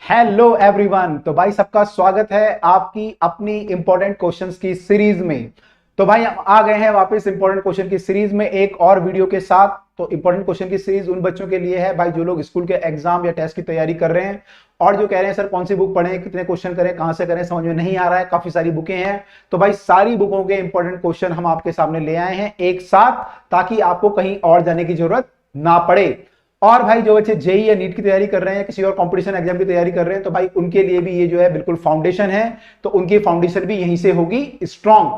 Hello everyone. तो भाई सबका स्वागत है आपकी अपनी इंपॉर्टेंट क्वेश्चंस की सीरीज में। तो भाई हम आ गए हैं वापस इंपॉर्टेंट क्वेश्चन की सीरीज में एक और वीडियो के साथ। तो इंपॉर्टेंट क्वेश्चन की सीरीज उन बच्चों के लिए है भाई जो लोग स्कूल के एग्जाम या टेस्ट की तैयारी कर रहे हैं और जो कह रहे हैं सर कौन सी बुक पढ़ें, कितने क्वेश्चन करें, कहां से करें, समझ में नहीं आ रहा है, काफी सारी बुकें हैं। तो भाई सारी बुकों के इंपॉर्टेंट क्वेश्चन हम आपके सामने ले आए हैं एक साथ, ताकि आपको कहीं और जाने की जरूरत ना पड़े। और भाई जो बच्चे जेई या नीट की तैयारी कर रहे हैं, किसी और कंपटीशन एग्जाम की तैयारी कर रहे हैं, तो भाई उनके लिए भी ये जो है बिल्कुल फाउंडेशन है। तो उनकी फाउंडेशन भी यहीं से होगी स्ट्रांग।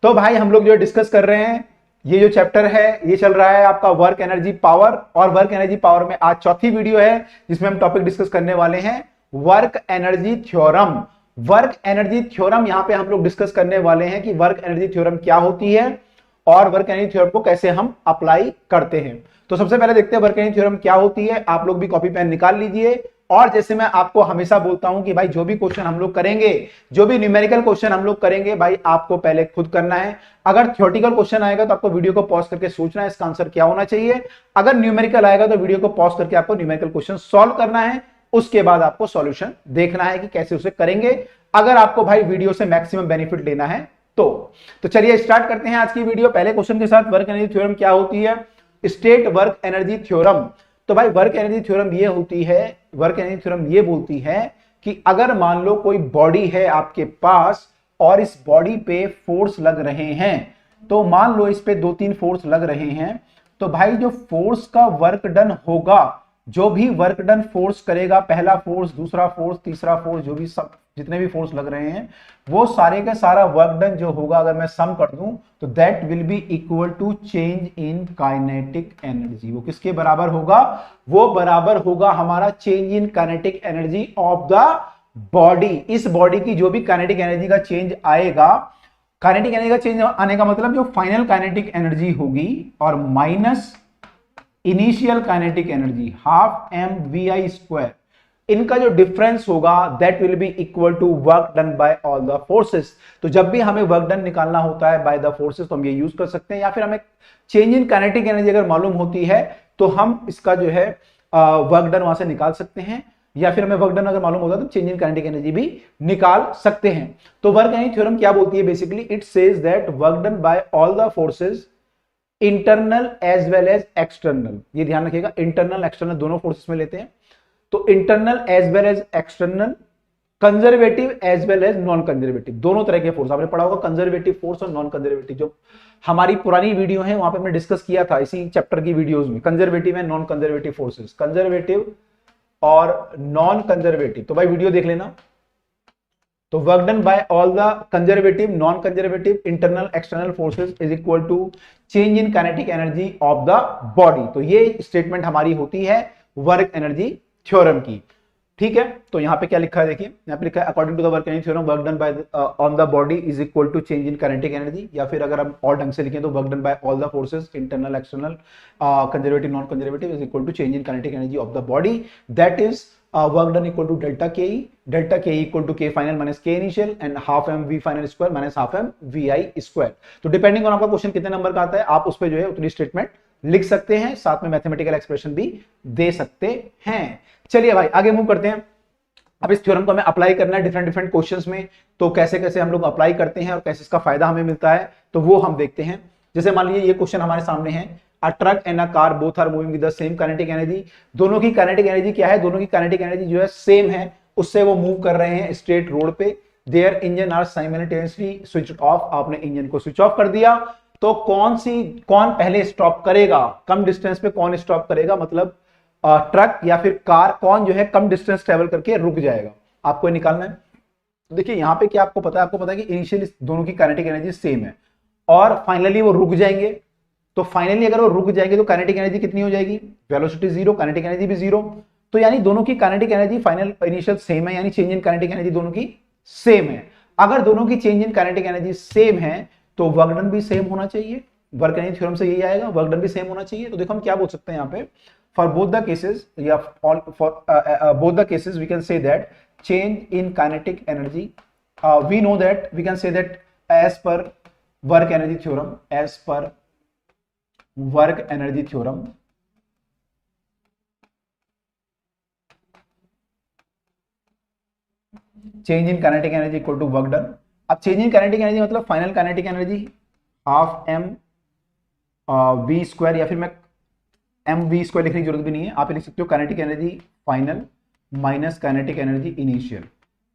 तो भाई हम लोग जो डिस्कस कर रहे हैं, ये जो चैप्टर है ये चल रहा है आपका वर्क एनर्जी पावर। और वर्क एनर्जी पावर में आज चौथी वीडियो है जिसमें हम टॉपिक डिस्कस करने वाले हैं work energy theorem. Work energy theorem यहां पे हम लोग डिस्कस करने वाले हैं कि वर्क एनर्जी थ्योरम क्या होती है और वर्क एनर्जी थ्योरम को कैसे हम अप्लाई करते हैं। तो सबसे पहले देखते हैं वर्क एनर्जी थ्योरम क्या होती है। आप लोग भी कॉपी पेन निकाल लीजिए। और जैसे मैं आपको हमेशा बोलता हूं कि भाई जो भी क्वेश्चन हम लोग करेंगे, जो भी न्यूमेरिकल क्वेश्चन हम लोग करेंगे, भाई आपको पहले खुद करना है। अगर थ्योरेटिकल क्वेश्चन आएगा तो आपको वीडियो को पॉज करके सोचना है इसका आंसर क्या होना चाहिए। अगर न्यूमेरिकल आएगा तो वीडियो को पॉज करके आपको न्यूमेरिकल क्वेश्चन सॉल्व करना है। उसके बाद आपको सॉल्यूशन देखना है कि कैसे उसे करेंगे, अगर आपको भाई वीडियो से मैक्सिमम बेनिफिट लेना है तो चलिए स्टार्ट करते हैं आज की वीडियो पहले क्वेश्चन के साथ। वर्क एनर्जी थ्योरम क्या होती है? State work energy theorem. तो भाई वर्क एनर्जी थ्योरम ये होती है, वर्क एनर्जी थ्योरम ये बोलती है कि अगर मान लो कोई बॉडी है आपके पास और इस बॉडी पे फोर्स लग रहे हैं, तो मान लो इस पे 2-3 फोर्स लग रहे हैं, तो भाई जो फोर्स का वर्क डन होगा, जो भी वर्क डन फोर्स करेगा, पहला फोर्स, दूसरा फोर्स, तीसरा फोर्स, जो भी सब जितने भी फोर्स लग रहे हैं, वो सारे का सारा वर्क डन जो होगा अगर मैं सम कर दूं तो that will be equal to change in kinetic energy. वो किसके बराबर होगा? वो बराबर होगा हमारा change in kinetic energy of the body. इस बॉडी की जो भी काइनेटिक एनर्जी का चेंज आएगा, काइनेटिक एनर्जी का चेंज आने का मतलब जो फाइनल काइनेटिक एनर्जी होगी और minus initial kinetic energy half M V I square, इनका जो डिफरेंस होगा that will be equal to work done by all the forces. तो जब भी हमें वर्क डन निकालना होता है बाय द फोर्सेस तो हम ये यूज कर सकते हैं, या फिर हमें चेंज इन काइनेटिक एनर्जी अगर मालूम होती है तो हम इसका जो है वर्क डन वहां से निकाल सकते हैं, या फिर हमें वर्क डन अगर मालूम होगा तो चेंज इन काइनेटिक एनर्जी भी निकाल सकते हैं। तो वर्क एनर्जी थ्योरम क्या बोलती है? Basically it says that work done by all the forces internal as well as external. ये ध्यान रखिएगा, इंटरनल एक्सटर्नल दोनों फोर्सेस में लेते हैं। तो internal as well as external, conservative as well as non conservative, दोनों तरह के फोर्स आपने पढ़ा होगा, कंजर्वेटिव फोर्स और नॉन कंजर्वेटिव। जो हमारी पुरानी वीडियो है वहां पे हमने डिस्कस किया था इसी चैप्टर की वीडियोस में, conservative and non conservative forces, conservative और नॉन कंजर्वेटिव। तो भाई वीडियो देख लेना। तो work done by all the conservative, non conservative, internal external forces is equal to change in kinetic energy of the body. तो ये statement हमारी होती है वर्क एनर्जी थ्योरम की। ठीक है, तो यहां पे क्या लिखा है देखिए, यहां पे लिखा है according to the work energy theorem work done by on the body is equal to change in kinetic energy, या फिर अगर हम और ढंग से लिखें तो work done by all the forces internal external conservative non conservative is equal to change in kinetic energy of the body, that is work done equal to delta K equal to K final minus K initial and half M V final square minus half M V I square. तो depending on आपका question कितने number का आता है, आप उस पर जो है उतनी स्टेटमेंट लिख सकते हैं, साथ में मैथमेटिकल एक्सप्रेशन भी दे सकते हैं। चलिए भाई आगे मूव करते हैं। अब इस थ्योरम को हमें अप्लाई करना है डिफरेंट डिफरेंट क्वेश्चंस में, तो कैसे कैसे हम लोग अप्लाई करते हैं और कैसे इसका फायदा हमें मिलता है, तो वो हम देखते हैं। जैसे मान लीजिए ये क्वेश्चन हमारे सामने है, a truck and a car both are moving with the same kinetic energy. दोनों की काइनेटिक एनर्जी क्या है? दोनों की काइनेटिक एनर्जी जो है सेम है, उससे वो मूव कर रहे हैं स्ट्रेट रोड पे। There engine are simultaneously switched off, आपने इंजन को स्विच ऑफ कर दिया, तो कौन पहले स्टॉप करेगा? कम डिस्टेंस पे कौन स्टॉप करेगा, मतलब ट्रक या फिर कार, कौन जो है कम डिस्टेंस ट्रेवल करके रुक जाएगा, आपको निकालना है। तो देखिए यहाँ पे क्या आपको पता है, आपको पता है कि इनिशियली दोनों की काइनेटिक एनर्जी सेम है और फाइनली वो रुक जाएंगे। तो फाइनली अगर वो रुक जाएंगे तो काइनेटिक एनर्जी कितनी हो जाएगी? वेलोसिटी जीरो, काइनेटिक एनर्जी भी जीरो। तो यानी दोनों की kinetic energy final initial same है, यानी चेंज इन काइनेटिक एनर्जी दोनों की सेम है। अगर दोनों की change in kinetic energy same है तो वर्क डन भी सेम होना चाहिए। वर्क एनर्जी थ्योरम से यही आएगा, वर्क डन भी सेम होना चाहिए। तो देखो हम क्या बोल सकते हैं यहाँ पे, फॉर बोथ द केसेस या for both the cases we can say that change in kinetic energy, we know that we can say that as per work energy theorem, as per work energy theorem, change in kinetic energy equal to work done. अब change in kinetic energy मतलब final kinetic energy half M V square, या फिर मैं M V square लिखने की जरूरत भी नहीं है, आप लिख सकते हो kinetic energy final minus kinetic energy initial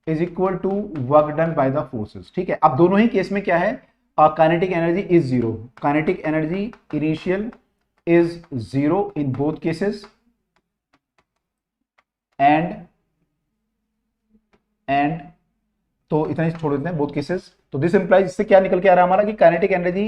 is equal to work done by the forces. ठीक है, अब दोनों ही केस में क्या है, kinetic energy is zero, kinetic energy initial is zero in both cases and तो इतना ही छोड़ देते हैं बोथ केसेस। तो दिस इंप्लाइज, इससे क्या निकल के आ रहा है हमारा कि kinetic energy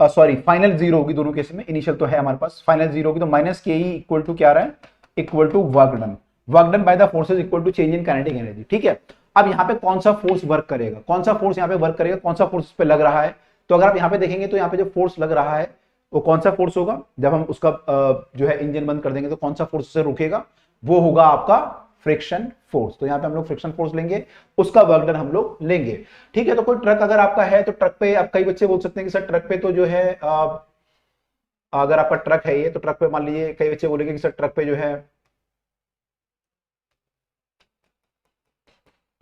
sorry final zero होगी दोनों केस में, इनिशियल तो है हमारे पास, फाइनल जीरो होगी, तो माइनस के ई इक्वल टू क्या आ रहा है, equal to work done, work done by the forces equal to change in kinetic energy. ठीक है, अब यहाँ पे कौन सा फोर्स वर्क करेगा, कौन सा फोर्स यहाँ पे वर्क करेगा, कौन सा फोर्स पे लग रहा है, तो अगर आप यहाँ पे देखेंगे तो यहाँ पे जो फोर्स लग रहा है वो कौन सा फोर्स होगा, जब हम उसका जो है इंजन बंद कर देंगे तो कौन सा फोर्स उसे रोकेगा, वो होगा आपका फ्रिक्शन फोर्स। तो यहाँ पे हम लोग फ्रिक्शन फोर्स लेंगे, उसका वर्क डन हम लोग लेंगे। ठीक है, तो कोई ट्रक अगर आपका है तो ट्रक पे, आप कई बच्चे बोल सकते हैं कि सर ट्रक पे तो जो है अगर आपका ट्रक है ये, तो ट्रक पे मान लीजिए कई बच्चे बोलेंगे कि सर ट्रक पे जो है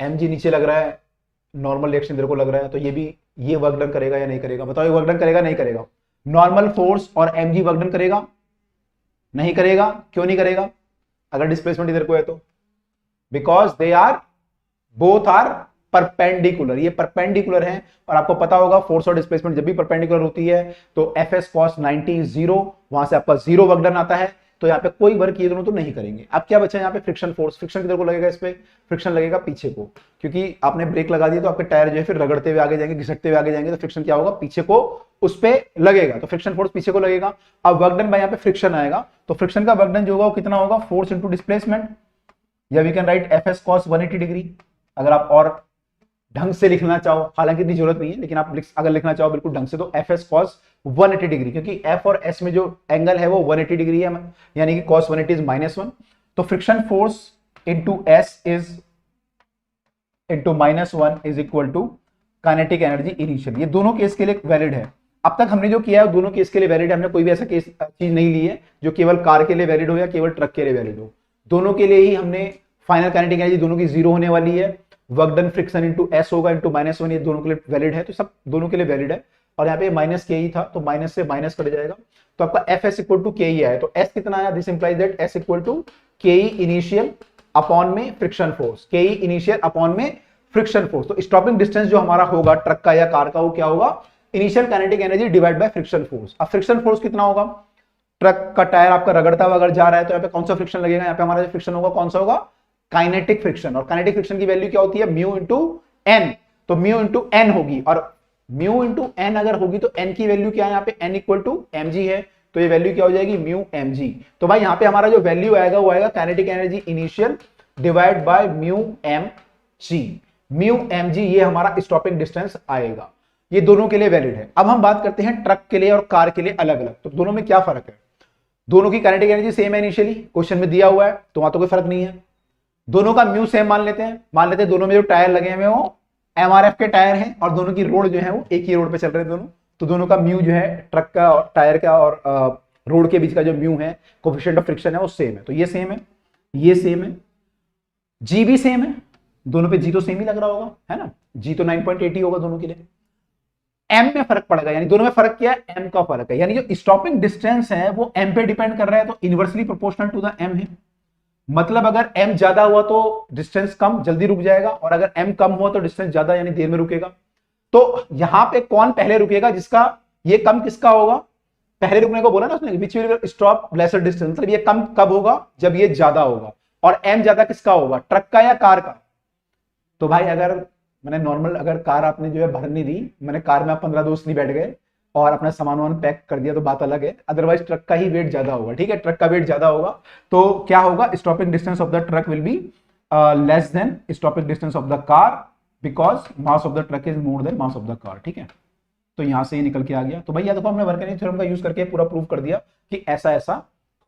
mg नीचे लग रहा है, नॉर्मल रिएक्शन इधर को लग रहा है, तो ये वर्क डन करेगा या नहीं करेगा, बताओ ये वर्क डन करेगा नहीं करेगा, नॉर्मल फोर्स और mg वर्क डन करेगा नहीं करेगा, क्यों नहीं करेगा, अगर डिस्प्लेसमेंट इधर को है तो because they are both are perpendicular, ये परपेंडिकुलर है, और आपको पता होगा फोर्स और डिस्प्लेसमेंट जब भी परपेंडिकुलर होती है तो एफ एस कॉस 90 जीरो, वहां से आपका जीरो वर्क डन आता है, तो यहाँ पे कोई वर्क ये दोनों तो नहीं करेंगे। अब क्या बचा यहाँ पे, फ्रिक्शन फोर्स, फ्रिक्शन किधर को लगेगा, इस पे फ्रिक्शन लगेगा पीछे को, क्योंकि आपने ब्रेक लगा दिया तो आपके टायर जो है फिर रगड़ते हुए आगे जाएंगे, घिसटते हुए आगे जाएंगे, तो फ्रिक्शन क्या होगा, पीछे को उस पे लगेगा, तो फ्रिक्शन फोर्स पीछे को लगेगा। अब वर्क डन बाय यहाँ पे फ्रिक्शन आएगा, तो फ्रिक्शन का वर्क डन जो होगा वो कितना होगा, फोर्स इंटू डिस्प्लेसमेंट, या we can write F S cos 180 degree, अगर आप और ढंग से लिखना चाहो, हालांकि इतनी जरूरत नहीं है, लेकिन आप अगर लिखना चाहो बिल्कुल ढंग से तो एफ एस कॉस 180 डिग्री, क्योंकि एफ और एस में जो एंगल है वो 180 डिग्री है, यानी कि कॉस 180 इज -1, तो friction force into S is into -1 is equal to kinetic energy initial. ये दोनों केस के लिए वैलिड है। अब तक हमने जो किया है दोनों केस के लिए वैलिड है, हमने कोई भी ऐसा केस चीज नहीं ली है जो केवल कार के लिए वैलिड हो या केवल ट्रक के लिए वैलिड हो, दोनों के लिए ही हमने फाइनल काइनेटिक एनर्जी दोनों की जीरो होने वाली है, work done friction into S होगा इंटू -1, ये दोनों के लिए वैलिड है, तो सब दोनों के लिए वैलिड है। और यहाँ पे माइनस के ई था तो माइनस से माइनस कट जाएगा, तो आपका F S equal to K ई आया, तो एस कितना आया, this implies that S equal to K E initial upon में friction force, K E initial upon में फ्रिक्शन फोर्स। तो स्टॉपिंग डिस्टेंस जो हमारा होगा ट्रक का या कार का, वो क्या होगा, initial kinetic energy divide by friction force. अब फ्रिक्शन फोर्स कितना होगा, ट्रक का टायर आपका रगड़ता हुआ अगर जा रहा है तो यहाँ पे कौन सा फ्रिक्शन लगेगा, यहाँ पे हमारा जो फ्रिक्शन होगा कौन सा होगा, काइनेटिक फ्रिक्शन, और काइनेटिक फ्रिक्शन की वैल्यू क्या होती है, म्यू इंटू एन, तो म्यू इंटू एन होगी, और म्यू इंटू एन अगर होगी तो एन की वैल्यू क्या है, यहाँ पे N equal to M G है, तो ये वैल्यू क्या हो जाएगी, म्यू एम जी। तो भाई यहाँ पे हमारा जो वैल्यू आएगा वो आएगा kinetic energy initial divide by mu M G, mu M G ये हमारा स्टॉपिंग डिस्टेंस आएगा। ये दोनों के लिए वैलिड है। अब हम बात करते हैं ट्रक के लिए और कार के लिए अलग अलग, तो दोनों में क्या फर्क है, दोनों की काइनेटिक एनर्जी सेम है, इनिशियली क्वेश्चन में दिया हुआ है, तो वहां तो कोई फर्क नहीं है, दोनों का म्यू सेम मान लेते हैं दोनों में जो टायर लगे हुए वो एमआरएफ के टायर हैं, और दोनों की रोड जो है वो एक ही रोड पे चल रहे हैं दोनों, तो दोनों का म्यू जो है ट्रक का और टायर का और रोड के बीच का जो म्यू है, कोएफिशिएंट ऑफ फ्रिक्शन है, वो सेम है, तो ये सेम है, ये सेम है, जी भी सेम है, दोनों पे जी तो सेम ही लग रहा होगा, है ना, जी तो 9.80 होगा दोनों के लिए। एम में फर्क पड़ेगा, यानी दोनों में फर्क क्या है, एम का फर्क है, यानी जो स्टॉपिंग डिस्टेंस है वो एम पे डिपेंड कर रहा है, तो inversely proportional to the M है, मतलब अगर m ज्यादा हुआ तो डिस्टेंस कम, जल्दी रुक जाएगा, और अगर m कम हुआ तो डिस्टेंस ज्यादा, यानी देर में रुकेगा। तो यहां पे कौन पहले रुकेगा, जिसका ये कम किसका होगा, पहले रुकने को बोला ना उसने, which will stop lesser distance, मतलब ये कम कब होगा, जब ये ज्यादा होगा, और m ज्यादा किसका होगा, ट्रक का या कार का। तो भाई अगर मैंने नॉर्मल अगर कार आपने जो है भरनी दी, मैंने कार में आप 15 दोस्त नहीं बैठ गए और अपना सामान वामान पैक कर दिया तो बात अलग है, अदरवाइज ट्रक का ही वेट ज्यादा होगा, ठीक है, ट्रक का वेट ज्यादा होगा, तो क्या होगा, stopping distance of the truck will be less than stopping distance of the car, because mass of the truck is more then mass of the car, ठीक है। तो यहां से ये निकल के आ गया। तो भैया देखो हमने वर्क एनर्जी थ्योरम का यूज करके पूरा प्रूव कर दिया कि ऐसा ऐसा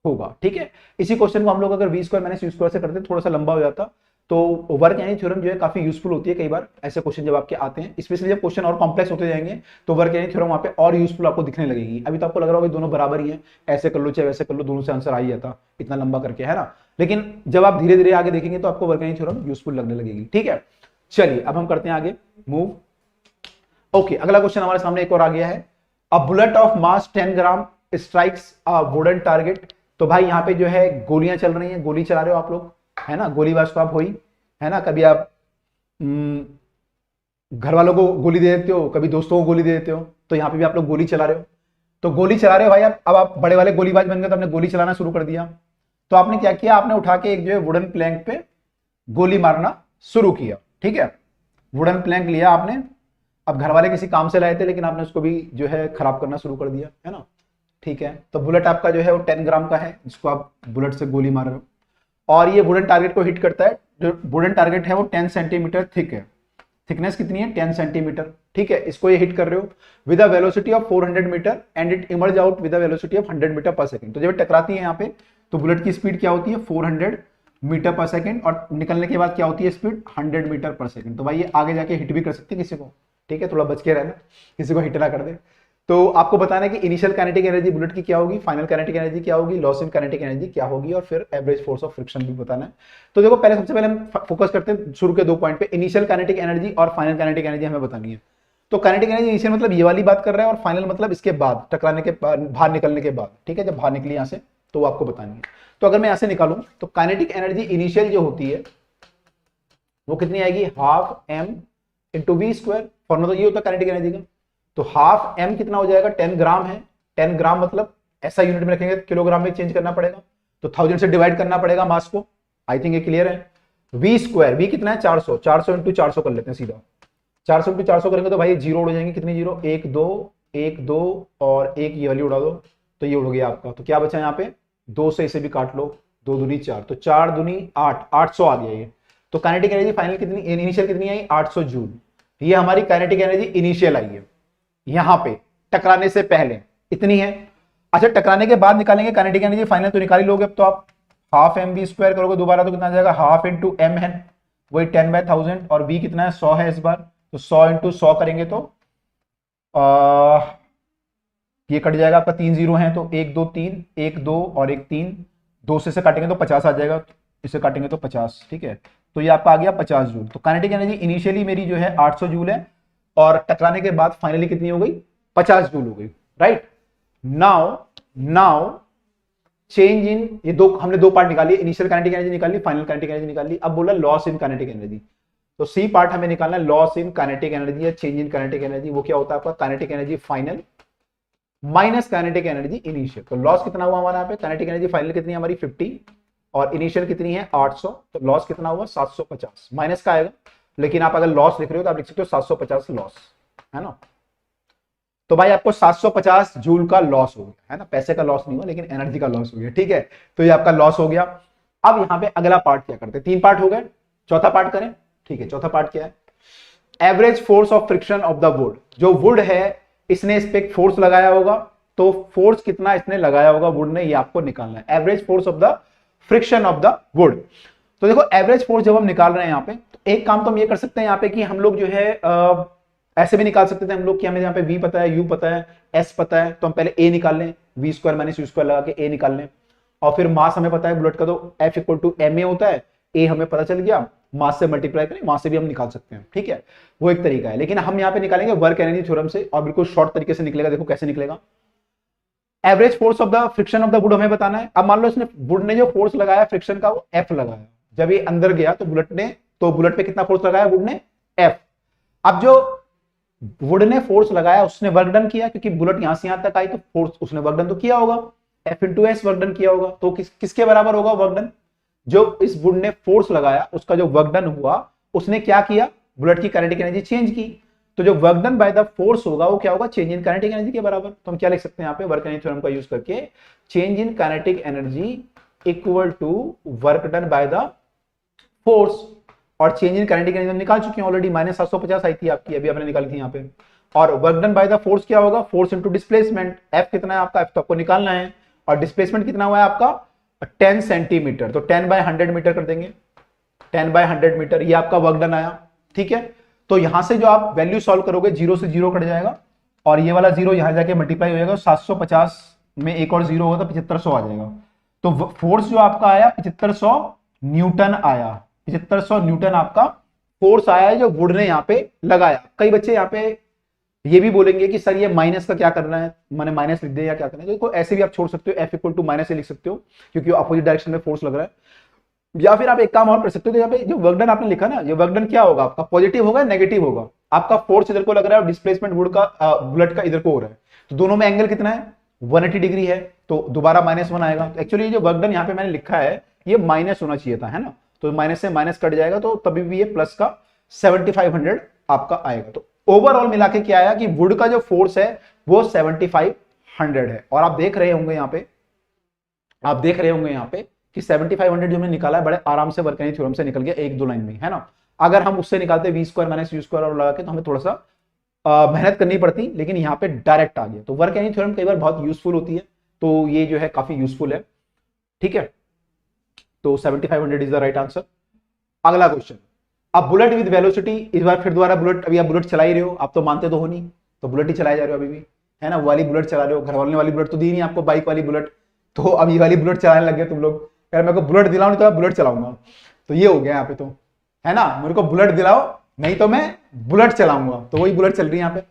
होगा, ठीक है। इसी क्वेश्चन को हम लोग अगर v² - u² से करते थोड़ा सा लंबा हो जाता, तो वर्क एनर्जी थ्योरम जो है काफी यूजफुल होती है कई बार ऐसे क्वेश्चन जब आपके आते हैं, स्पेशली जब क्वेश्चन और कॉम्प्लेक्स होते जाएंगे तो वर्क एनर्जी थ्योरम वहां पे और यूजफुल आपको दिखने लगेगी। अभी तो आपको लग रहा होगा दोनों बराबर ही है, ऐसे कर लो चाहे वैसे कर लो, दोनों से आंसर आ ही जाता इतना लंबा करके, है ना। लेकिन जब आप धीरे धीरे आगे देखेंगे तो आपको वर्क एनर्जी थ्योरम यूजफुल लगने लगेगी, ठीक है। चलिए अब हम करते हैं आगे मूव। ओके, अगला क्वेश्चन हमारे सामने एक और आ गया है। A bullet of mass 10 gram strikes a wooden target. तो भाई यहाँ पे जो है गोलियां चल रही हैं, गोली चला रहे हो आप लोग, है ना, गोलीबाज तो आप हो ही, है ना। कभी आप घर वालों को गोली दे देते हो, कभी दोस्तों को गोली दे देते हो, तो यहाँ पे भी आप लोग गोली चला रहे हो। तो गोली चला रहे हो भाई आप, अब आप बड़े वाले गोलीबाज बन गए, तो आपने गोली चलाना शुरू कर दिया। तो आपने क्या किया, आपने उठा के एक जो है वुडन प्लैंक पे गोली मारना शुरू किया, ठीक है। वुडन प्लैंक लिया आपने, अब घर वाले किसी काम से लाए थे, लेकिन आपने उसको भी जो है खराब करना शुरू कर दिया, है ना, ठीक है। तो बुलेट आपका जो है वो 10 ग्राम का है, जिसको आप बुलेट से गोली मार रहे हो, और ये वुडन टारगेट को हिट करता है। जो वुडन टारगेट है वो 10 सेंटीमीटर थिक है, थिकनेस कितनी है, 10 सेंटीमीटर, ठीक है। इसको ये हिट कर रहे हो with a velocity of 400 metre and it emerge out with a velocity of 100 metre पर सेकंड। तो जब टकराती है यहाँ पे, तो बुलेट की स्पीड क्या होती है, 400 मीटर पर सेकंड, और निकलने के बाद क्या होती है स्पीड, 100 मीटर पर सेकंड। तो भाई ये आगे जाके हिट भी कर सकते हैं किसी को, ठीक है, थोड़ा बच के रहना, किसी को हिट ना कर दे। तो आपको बताना है कि इनिशियल काइनेटिक एनर्जी बुलेट की क्या होगी, फाइनल काइनेटिक एनर्जी क्या होगी, लॉस इन काइनेटिक एनर्जी क्या होगी, और फिर एवरेज फोर्स ऑफ फ्रिक्शन भी बताना है। तो देखो पहले, सबसे पहले हम फोकस करते हैं शुरू के 2 पॉइंट पे, इनिशियल काइनेटिक एनर्जी और फाइनल काइनेटिक एनर्जी हमें बतानी है। तो काइनेटिक एनर्जी इनिशियल मतलब ये वाली बात कर रहा है, और फाइनल मतलब इसके बाद, टकराने के बाद, बाहर निकलने के बाद, ठीक है, जब बाहर निकली यहाँ से, तो वो आपको बतानी है। तो अगर मैं यहाँ से निकालूं, तो काइनेटिक एनर्जी इनिशियल जो होती है वो कितनी आएगी, half m into V square. Formula तो ये होता है काइनेटिक एनर्जी का। तो हाफ m कितना हो जाएगा, 10 ग्राम है, 10 ग्राम मतलब ऐसा यूनिट में रखेंगे किलोग्राम में चेंज करना पड़ेगा, तो 1000 से डिवाइड करना पड़ेगा मास को। आई थिंक ये क्लियर है। वी स्क्वायर, वी कितना है, 400, 400 इंटू 400 कर लेते हैं सीधा। 400 इंटू 400 करेंगे तो भाई जीरो उड़ जाएंगे, कितनी जीरो, 1 2 1 2 और एक ये वाली उड़ा दो, तो ये उड़ गया आपका। तो क्या बचा यहाँ पे, 2 से इसे भी काट लो, 2 दूनी 4, तो 4 दूनी 8, 800 आ गया ये। तो काइनेटिक एनर्जी फाइनल कितनी, इनिशियल कितनी आई, 800 जूल। ये हमारी काइनेटिक एनर्जी इनिशियल आई है, यहां पे टकराने से पहले इतनी है। अच्छा, टकराने के बाद निकालेंगे काइनेटिक एनर्जी फाइनल, तो निकाल ही लोगे। अब तो आप हाफ एम वी स्क्वायर करोगे दोबारा, तो कितना आ जाएगा, हाफ इंटू एम है वही 10/1000, और वी कितना है, 100 है इस बार, तो 100 इंटू 100 करेंगे तो ये कट जाएगा आपका, 3 जीरो है, तो 1 2 3, 1 2 और 1 3, 2 से काटेंगे तो 50 आ जाएगा, इसे काटेंगे तो 50, ठीक है। तो ये आपका आ गया 50 जूल। तो काइनेटिक एनर्जी इनिशियली मेरी जो है 800 जूल है, और टकराने के बाद फाइनली कितनी हो गई, 50 जूल हो गई, राइट। नाउ चेंज इन, ये दो हमने 2 पार्ट निकाली, इनिशियल काइनेटिक एनर्जी निकाली, फाइनल काइनेटिक एनर्जी निकाली। अब बोला लॉस इन काइनेटिक एनर्जी, तो सी पार्ट हमें निकालना है, लॉस इन काइनेटिक एनर्जी या चेंज इन काइनेटिक एनर्जी। वो क्या होता है आपका, kinetic energy final minus kinetic energy initial. तो लॉस कितना हुआ हमारा यहाँ पे, काइनेटिक एनर्जी फाइनल कितनी है हमारी 50, और इनिशियल कितनी है 800, तो लॉस कितना हुआ 750, माइनस का आएगा, लेकिन आप अगर लॉस लिख रहे हो तो आप लिख सकते हो 750 लॉस, है ना। तो भाई आपको 750 जूल का लॉस हो गया, है ना, पैसे का लॉस नहीं हुआ लेकिन एनर्जी का लॉस हो गया, ठीक है। तो ये आपका लॉस हो गया। अब यहाँ पे अगला पार्ट क्या करते हैं, 3 पार्ट हो गए, चौथा पार्ट करें, ठीक है। चौथा पार्ट क्या है, average force of friction of the wood. जो वुड है इसने इस पे फोर्स लगाया होगा, तो फोर्स कितना इसने लगाया होगा वुड ने, ये आपको निकालना है, average force of the friction of the wood. तो देखो एवरेज फोर्स जब हम निकाल रहे हैं यहाँ पे, तो एक काम तो हम ये कर सकते हैं यहाँ पे कि हम लोग जो है ऐसे भी निकाल सकते थे हम लोग कि हमें यहाँ पे v पता है, u पता है, s पता है, तो हम पहले a निकाल लें, v square minus u square लगा के a निकाल लें, और फिर मास हमें पता है बुलेट का, तो F इक्वल टू ma होता है, a हमें पता चल गया, मास से मल्टीप्लाई करें, मास से भी हम निकाल सकते हैं, ठीक है, वो एक तरीका है। लेकिन हम यहाँ पे निकालेंगे वर्क एनर्जी थ्योरम से, और बिल्कुल शॉर्ट तरीके से निकलेगा। देखो कैसे निकलेगा, average force of the friction of the wood हमें बताना है। अब मान लो इसने वुड ने जो फोर्स लगाया फ्रिक्शन का वो F लगाया, जब ये अंदर गया तो बुलेट पे कितना फोर्स लगाया वुड ने, F। अब जो वुड ने फोर्स लगाया उसने वर्क डन किया, क्योंकि बुलेट यहां से यहां तक आई तो फोर्स उसने वर्क डन तो किया होगा, F into S work done किया होगा। तो किसके बराबर होगा वर्क डन, जो इस वुड ने फोर्स लगाया उसका जो वर्क डन हुआ, उसने क्या किया, बुलेट की काइनेटिक एनर्जी चेंज की। तो जो work done by the force होगा वो क्या होगा, चेंज इन काइनेटिक एनर्जी के बराबर। तो हम क्या लिख सकते हैं यहाँ पे, वर्क एनर्जी थ्योरम का यूज करके, change in kinetic energy equal to work done by the force. और चेंज इन काइनेटिक एनर्जी निकाल चुके हैं ऑलरेडी, माइनस 750 आई थी आपकी, अभी आपने निकाली थी यहाँ पे। और work done by the force क्या होगा, फोर्स इंटू डिस्प्लेसमेंट, एफ कितना है आपका, एफ तो आपको निकालना है, और डिस्प्लेसमेंट कितना हुआ है आपका 10 सेंटीमीटर, तो 10/100 मीटर कर देंगे, 10/100 मीटर, ये आपका वर्क डन आया, ठीक है। तो यहां से जो आप वैल्यू सॉल्व करोगे, 0 से 0 कट जाएगा, और ये वाला 0 यहां जाके मल्टीप्लाई हो जाएगा, 750 में एक और 0 होगा तो 7500 आ जाएगा। तो फोर्स जो आपका आया 7500 न्यूटन आया, 7500 न्यूटन आपका फोर्स आया है जो वुड ने यहाँ पे लगाया। कई बच्चे यहाँ पे ये भी बोलेंगे कि सर ये माइनस का क्या करना है, मैंने माइनस लिख दिया या क्या करना है। देखो ऐसे भी आप छोड़ सकते हो, एफ इक्वल टू माइनस लिख सकते हो क्योंकि अपोजिट डायरेक्शन में फोर्स लग रहा है। या फिर आप एक काम और कर सकते हो, तो यहाँ पे जो वर्क डन आपने लिखा ना, ये वर्क डन क्या होगा आपका, पॉजिटिव होगा नेगेटिव होगा। आपका फोर्स इधर को लग रहा है और डिस्प्लेसमेंट वुड का बुलेट का इधर को हो रहा है, तो दोनों में एंगल कितना है 180 डिग्री है, तो दोबारा -1 आएगा। तो एक्चुअली जो वर्क डन यहाँ पे मैंने लिखा है ये माइनस होना चाहिए था, है ना, तो माइनस से माइनस कट जाएगा, तो तभी भी ये प्लस का 7500 आपका आएगा। तो ओवरऑल मिला के क्या आया कि वुड का जो फोर्स है वो 7500 है। और आप देख रहे होंगे यहाँ पे, आप देख रहे होंगे यहाँ पे कि 7500 जो हमने निकाला है बड़े आराम से वर्कनी थ्योरम से निकल गया, एक दो लाइन में, है ना। अगर हम उससे निकालते v square minus u square और लगा के, तो हमें थोड़ा सा मेहनत करनी पड़ती, लेकिन यहाँ पे डायरेक्ट आ गया। तो वर्कनी थ्योरम कई बार बहुत यूजफुल होती है, तो ये जो है काफी यूजफुल है, ठीक है। तो 7500 इज द राइट आंसर। अगला क्वेश्चन, अब बुलेट विद वेलोसिटी, इस बार फिर दोबारा बुलेट, अभी आप बुलेट चला ही रहे हो, आप तो मानते तो हो नहीं, तो बुलेट ही चलाए जा रहे हो अभी भी, है ना, वाली बुलेट चला रहे हो, घर वाले वाली बुलेट तो दी नहीं आपको, बाइक वाली बुलेट, तो अब ये वाली बुलेट चलाने लग गए तुम लोग, यार मेरे को बुलेट दिलाओ नहीं तो मैं बुलेट चलाऊंगा, तो ये हो गया यहाँ पे, तो है ना, मेरे को बुलेट दिलाओ नहीं तो मैं बुलेट चलाऊंगा, तो वही बुलेट चल रही है यहाँ पे।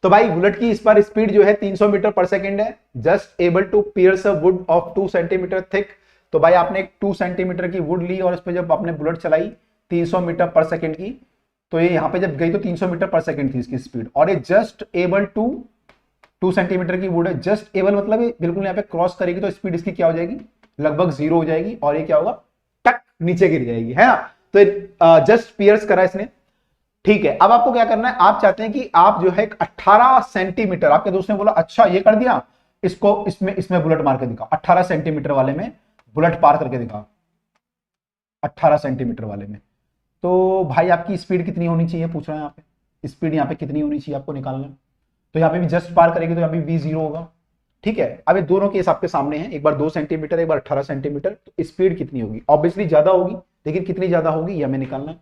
तो भाई बुलेट की इस बार स्पीड जो है 300 मीटर पर सेकेंड है, just able to pierce a wood of 2 centimetre thick. तो भाई आपने एक 2 सेंटीमीटर की वुड ली और इस पर जब आपने बुलेट चलाई 300 मीटर पर सेकेंड की, तो ये यहाँ पे जब गई तो 300 मीटर पर सेकेंड थी इसकी स्पीड, और ये जस्ट एबल टू 2 सेंटीमीटर की वुड है, जस्ट एबल मतलब ये बिल्कुल यहाँ पे क्रॉस करेगी तो स्पीड इसकी क्या हो जाएगी, लगभग 0 हो जाएगी, और ये क्या होगा, टक नीचे गिर जाएगी, है ना। तो जस्ट पियर्स करा इसने, ठीक है। अब आपको क्या करना है, आप चाहते हैं कि आप जो है 18 सेंटीमीटर, आपके दोस्त ने बोला अच्छा ये कर दिया, इसको इसमें बुलेट मार के दिखा, 18 सेंटीमीटर वाले में बुलेट पार करके दिखा, 18 सेंटीमीटर वाले में। तो भाई आपकी स्पीड कितनी होनी चाहिए पूछ रहा है यहाँ पे, स्पीड यहाँ पे कितनी होनी चाहिए आपको निकालना है। तो यहाँ पे भी जस्ट पार करेगी तो यहाँ पे v 0 होगा, ठीक है। अब ये दोनों केस आपके सामने हैं, एक बार 2 सेंटीमीटर एक बार 18 सेंटीमीटर, तो स्पीड कितनी होगी, ऑब्वियसली ज्यादा होगी, लेकिन कितनी ज्यादा होगी ये हमें निकालना है।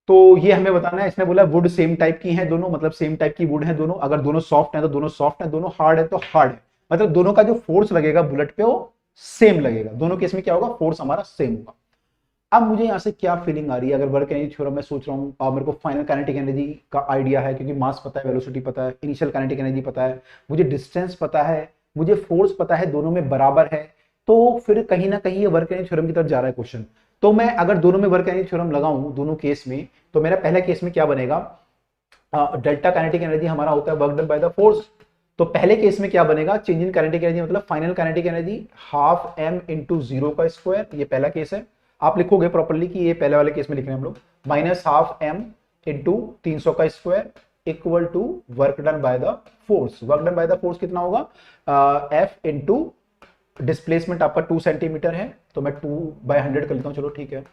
तो ये हमें बताना है। इसने बोला वुड सेम टाइप की है दोनों, मतलब सेम टाइप की वुड है दोनों, अगर दोनों सॉफ्ट है तो दोनों सॉफ्ट है, दोनों हार्ड है तो हार्ड है, मतलब दोनों का जो फोर्स लगेगा बुलेट पे वो सेम लगेगा, दोनों केस में क्या होगा, फोर्स हमारा सेम होगा। अब मुझे यहाँ से क्या फीलिंग आ रही है, अगर वर्क एनर्जी थ्योरम मैं सोच रहा हूँ, मेरे को फाइनल काइनेटिक एनर्जी का आइडिया है, क्योंकि मास पता है, वेलोसिटी पता है, इनिशियल काइनेटिक एनर्जी पता है, मुझे डिस्टेंस पता है, मुझे फोर्स पता है, दोनों में बराबर है, तो फिर कहीं ना कहीं ये वर्क एनर्जी थ्योरम की तरफ जा रहा है क्वेश्चन। तो मैं अगर दोनों में वर्क एनर्जी थ्योरम लगाऊं दोनों केस में, तो मेरा पहला केस में क्या बनेगा, डेल्टा काइनेटिक एनर्जी हमारा होता है work done by the force, तो पहले केस में क्या बनेगा, चेंज इन काइनेटिक एनर्जी मतलब final kinetic energy half m into 0 का स्क्वायर, ये पहला केस है। आप लिखोगे प्रॉपर्ली कि ये पहले वाले केस में लिख रहे हैं हम लोग, माइनस हाफ m इंटू 300 का square equal to work done by the force. Work done by the force कितना होगा, f इंटू डिस्प्लेसमेंट आपका 2 सेंटीमीटर है, तो मैं 2/100 कर लेता हूँ, चलो ठीक है।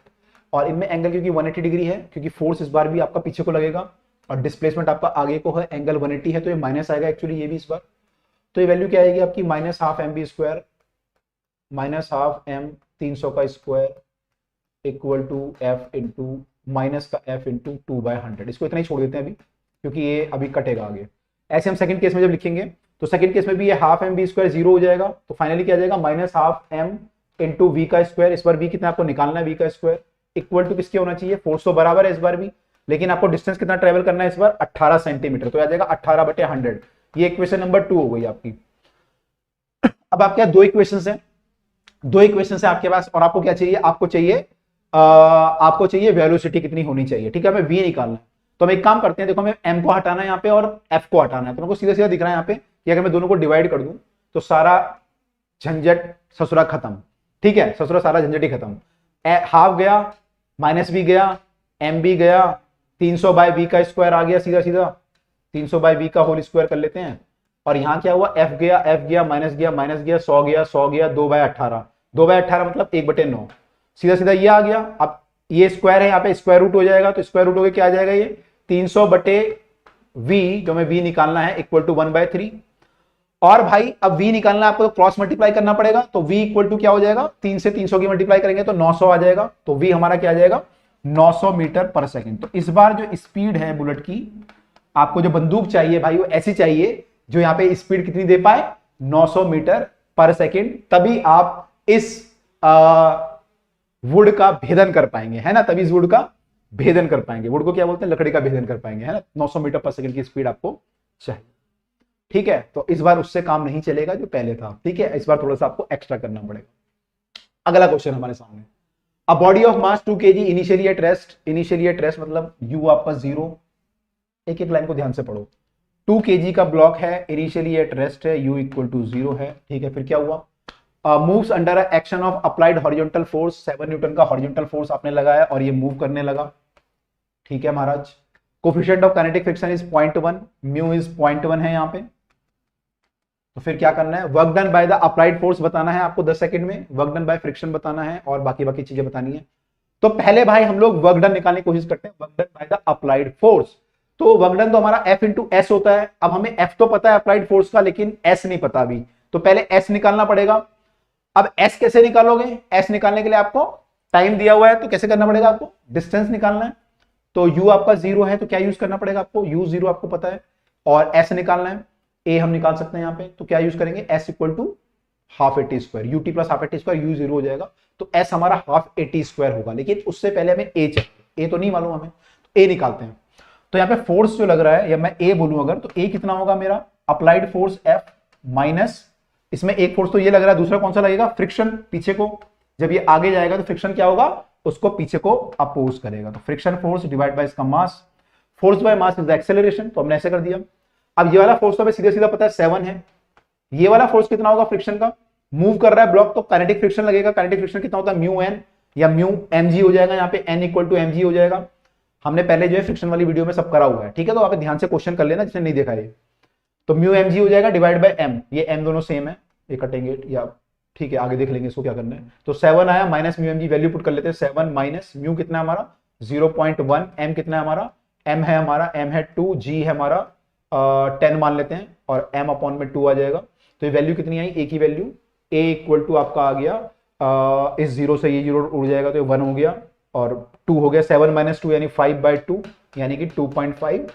और इनमें एंगल क्योंकि 180 डिग्री है, क्योंकि फोर्स इस बार भी आपका पीछे को लगेगा और डिस्प्लेसमेंट आपका आगे को है, एंगल 180 है, तो ये माइनस आएगा एक्चुअली ये भी इस बार। तो ये वैल्यू क्या आएगी आपकी, minus half M B square, minus half m 300 का square equal to f into minus का f इंटू 2/100। इसको इतना ही छोड़ देते हैं अभी, क्योंकि ये अभी कटेगा आगे। ऐसे हम सेकंड केस में जब लिखेंगे तो सेकंड केस में भी ये हाफ एम बी स्क्वायर 0 हो जाएगा, तो फाइनली क्या आ जाएगा, minus half m into V का स्क्वायर, इस बार v कितना आपको निकालना है, v का स्क्वायर इक्वल टू किसके होना चाहिए, फोर्स तो बराबर है इस बार भी, लेकिन आपको डिस्टेंस कितना ट्रेवल करना है इस बार 18 सेंटीमीटर, तो आ जाएगा 18/100। ये इक्वेशन नंबर 2 हो गई आपकी। अब आपके यहाँ दो इक्वेशन है आपके पास, और आपको क्या चाहिए, आपको चाहिए वेलोसिटी कितनी होनी चाहिए, ठीक है, हमें v निकालना है। तो हम एक काम करते हैं, देखो हमें m को हटाना है यहाँ पे और f को हटाना है, तो मेरे को सीधा सीधा दिख रहा है यहाँ पे कि अगर मैं दोनों को डिवाइड कर दूं तो सारा झंझट ससुरा खत्म, ठीक है, ससुरा सारा झंझट ही खत्म। हाफ गया, माइनस भी गया, m भी गया, 300/v का स्क्वायर आ गया, सीधा सीधा 300/v का होल स्क्वायर कर लेते हैं, और यहाँ क्या हुआ, f गया, माइनस गया, 100 गया, 2/18, 2/18 मतलब 1/9, सीधा सीधा ये आ गया। अब ये स्क्वायर है, यहाँ पे स्क्वायर रूट हो जाएगा, तो स्क्वायर रूट हो गया क्या आ जाएगा, ये 300/v, जो हमें v निकालना है इक्वल टू 1/3। और भाई अब v निकालना है आपको, तो क्रॉस मल्टीप्लाई करना पड़ेगा, तो v इक्वल टू क्या हो जाएगा, 3 से 300 की मल्टीप्लाई करेंगे तो 900 आ जाएगा, तो v हमारा क्या आ जाएगा 900 मीटर पर सेकेंड। तो इस बार जो स्पीड है बुलेट की, आपको जो बंदूक चाहिए भाई वो ऐसी चाहिए जो यहाँ पे स्पीड कितनी दे पाए, 900 मीटर पर सेकेंड, तभी आप इस वुड का भेदन कर पाएंगे, है ना, तभी इस वुड का भेदन कर पाएंगे। वुड को क्या बोलते हैं, लकड़ी का भेदन कर पाएंगे, है ना। 900 मीटर पर सेकंड की स्पीड आपको चाहिए, ठीक है। तो इस बार उससे काम नहीं चलेगा जो पहले था, ठीक है। इस बार थोड़ा सा आपको एक्स्ट्रा करना पड़ेगा। अगला क्वेश्चन हमारे सामने, a body of mass 2 kg initially at rest, initially at rest मतलब यू आपका 0, एक एक लाइन को ध्यान से पढ़ो। 2 kg का ब्लॉक है, इनिशियली एट रेस्ट है, u इक्वल टू 0 है, ठीक है। फिर क्या हुआ, moves under action of applied horizontal force, 7 newton का हॉरिजॉन्टल फोर्स आपने लगाया और ये मूव करने लगा, ठीक है महाराज। Coefficient of kinetic friction is 0.1, mu is 0.1 है यहाँ पे। तो फिर क्या करना है, work done by the applied force बताना है आपको 10 सेकंड में, वर्क डन बाय फ्रिक्शन बताना है और बाकी चीजें बतानी है। तो पहले भाई हम लोग वर्क डन निकालने की कोशिश करते हैं, work done by the applied force. तो वर्क डन तो हमारा F इंटू एस होता है। अब हमें F तो पता है अप्लाइड फोर्स का, लेकिन S नहीं पता अभी, तो पहले S निकालना पड़ेगा। अब S कैसे निकालोगे, S निकालने के लिए आपको टाइम दिया हुआ है, तो कैसे करना पड़ेगा आपको, डिस्टेंस निकालना है। तो U आपका 0 है, तो क्या यूज करना पड़ेगा आपको, U 0 आपको पता है, और S निकालना है, A हम निकाल सकते हैं यहाँ पे, तो क्या यूज करेंगे, S equal to half A T square, UT plus half A T square, U 0 हो जाएगा, तो S हमारा हाफ ए टी स्क्वायर होगा। लेकिन उससे पहले हमें A चाहिए, A तो नहीं मालूम हमें, तो A निकालते हैं। तो यहाँ पे फोर्स जो लग रहा है, या मैं A बोलूं अगर, तो A कितना होगा मेरा, अप्लाइड फोर्स F माइनस, इसमें एक फोर्स तो ये लग रहा है, दूसरा कौन सा लगेगा, फ्रिक्शन, पीछे को जब ये आगे जाएगा तो फ्रिक्शन क्या होगा, उसको पीछे को अपोज करेगा, तो फ्रिक्शन फोर्स डिवाइड बाय इसका mass, force by mass is the acceleration, तो हमने ऐसे कर दिया। अब ये वाला फोर्स तो हमें सीधा सीधा पता है 7 है, ये वाला फोर्स कितना होगा फ्रिक्शन का, मूव कर रहा है ब्लॉक, तो काइनेटिक फ्रिक्शन लगेगा, काइनेटिक फ्रिक्शन कितना होता है, म्यू एन या म्यू एम जी हो जाएगा, यहाँ पे N equal to M G हो जाएगा। हमने पहले जो है फ्रिक्शन वाली वीडियो में सब करा हुआ है, ठीक है, तो आप ध्यान से क्वेश्चन कर लेना जिसने नहीं देखा है। तो म्यू एम जी हो जाएगा डिवाइड बाय एम, ये एम दोनों सेम है, ये कटेंगे या ठीक है आगे देख लेंगे इसको क्या करना है। तो 7 आया minus mu M G, value put कर लेते हैं, 7 माइनस म्यू कितना है हमारा 0.1, एम कितना है हमारा, एम है हमारा, एम है 2, जी है हमारा 10 मान लेते हैं, और एम अपॉन में 2 आ जाएगा। तो ये वैल्यू कितनी आई, ए की वैल्यू, ए इक्वल टू आपका आ गया, इस 0 से ये 0 उड़ जाएगा तो ये 1 हो गया और 2 हो गया, 7 माइनस 2 यानी 5/2 यानी कि 2.5,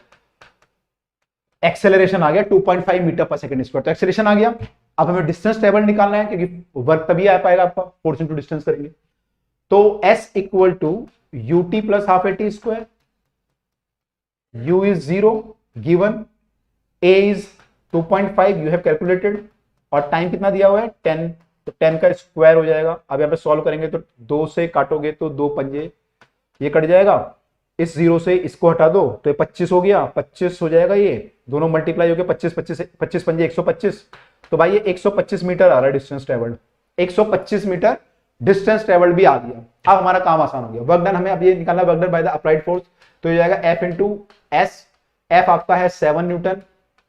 एक्सेलरेशन आ गया 2.5 मीटर पर सेकंड स्क्वायर, तो एक्सेलरेशन आ गया। अब हमें डिस्टेंस टेबल निकालना है, क्योंकि वर्क तभी आ पाएगा आपका, फोर्स इंटू डिस्टेंस करेंगे। तो S equal to UT plus half A T square, U is 0 given, A is 2.5 you have calculated, और टाइम कितना दिया हुआ है 10, तो 10 का स्क्वायर हो जाएगा। अब यहाँ पे सॉल्व करेंगे तो 2 से काटोगे तो 2 पंजे ये कट जाएगा, इस 0 से इसको हटा दो तो ये 25 हो गया, 25 हो जाएगा, ये दोनों मल्टीप्लाई हो गया, 25 पंजे 125, तो भाई ये 125 मीटर आ रहा है distance travelled, 125 metre distance travelled भी आ गया। अब हमारा काम आसान हो गया, वर्क डन हमें अब ये निकालना, work done by the applied force, तो ये जाएगा F इंटू एस, एफ आपका है 7 न्यूटन,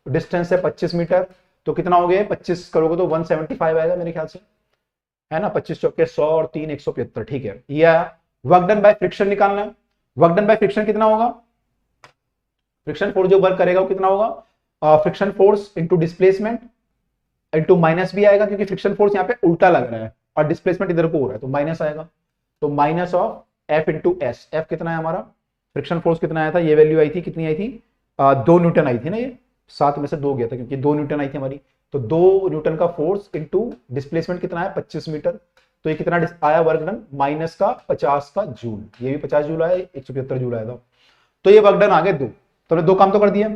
डिस्टेंस है 25 मीटर, तो कितना हो गया 25 करोगे तो 175 आएगा मेरे ख्याल से, है ना, 25 चौके 100 और 3 175, ठीक है। ये आया। वर्क डन बाय फ्रिक्शन निकालना है, वर्क डन बाय फ्रिक्शन कितना होगा, फ्रिक्शन फोर्स जो वर्क करेगा वो कितना होगा, friction force into displacement into minus भी आएगा, क्योंकि फ्रिक्शन फोर्स यहाँ पे उल्टा लग रहा है और डिस्प्लेसमेंट इधर को हो रहा है, तो माइनस आएगा, तो minus of F into S, F कितना है हमारा, फ्रिक्शन फोर्स कितना आया था, ये वैल्यू आई थी, कितनी आई थी 2 न्यूटन आई थी ना, ये 7 में से 2 गया था क्योंकि 2 न्यूटन आई थी हमारी, तो 2 न्यूटन का फोर्स इंटू डिस्प्लेसमेंट कितना है 25 मीटर, तो ये कितना आया वर्क डन, माइनस का 50 का जूल, ये भी 50 जूल आया, 175 जूल आया था, तो ये वर्क डन आ गए 2, तो हमने 2 काम तो कर दिया।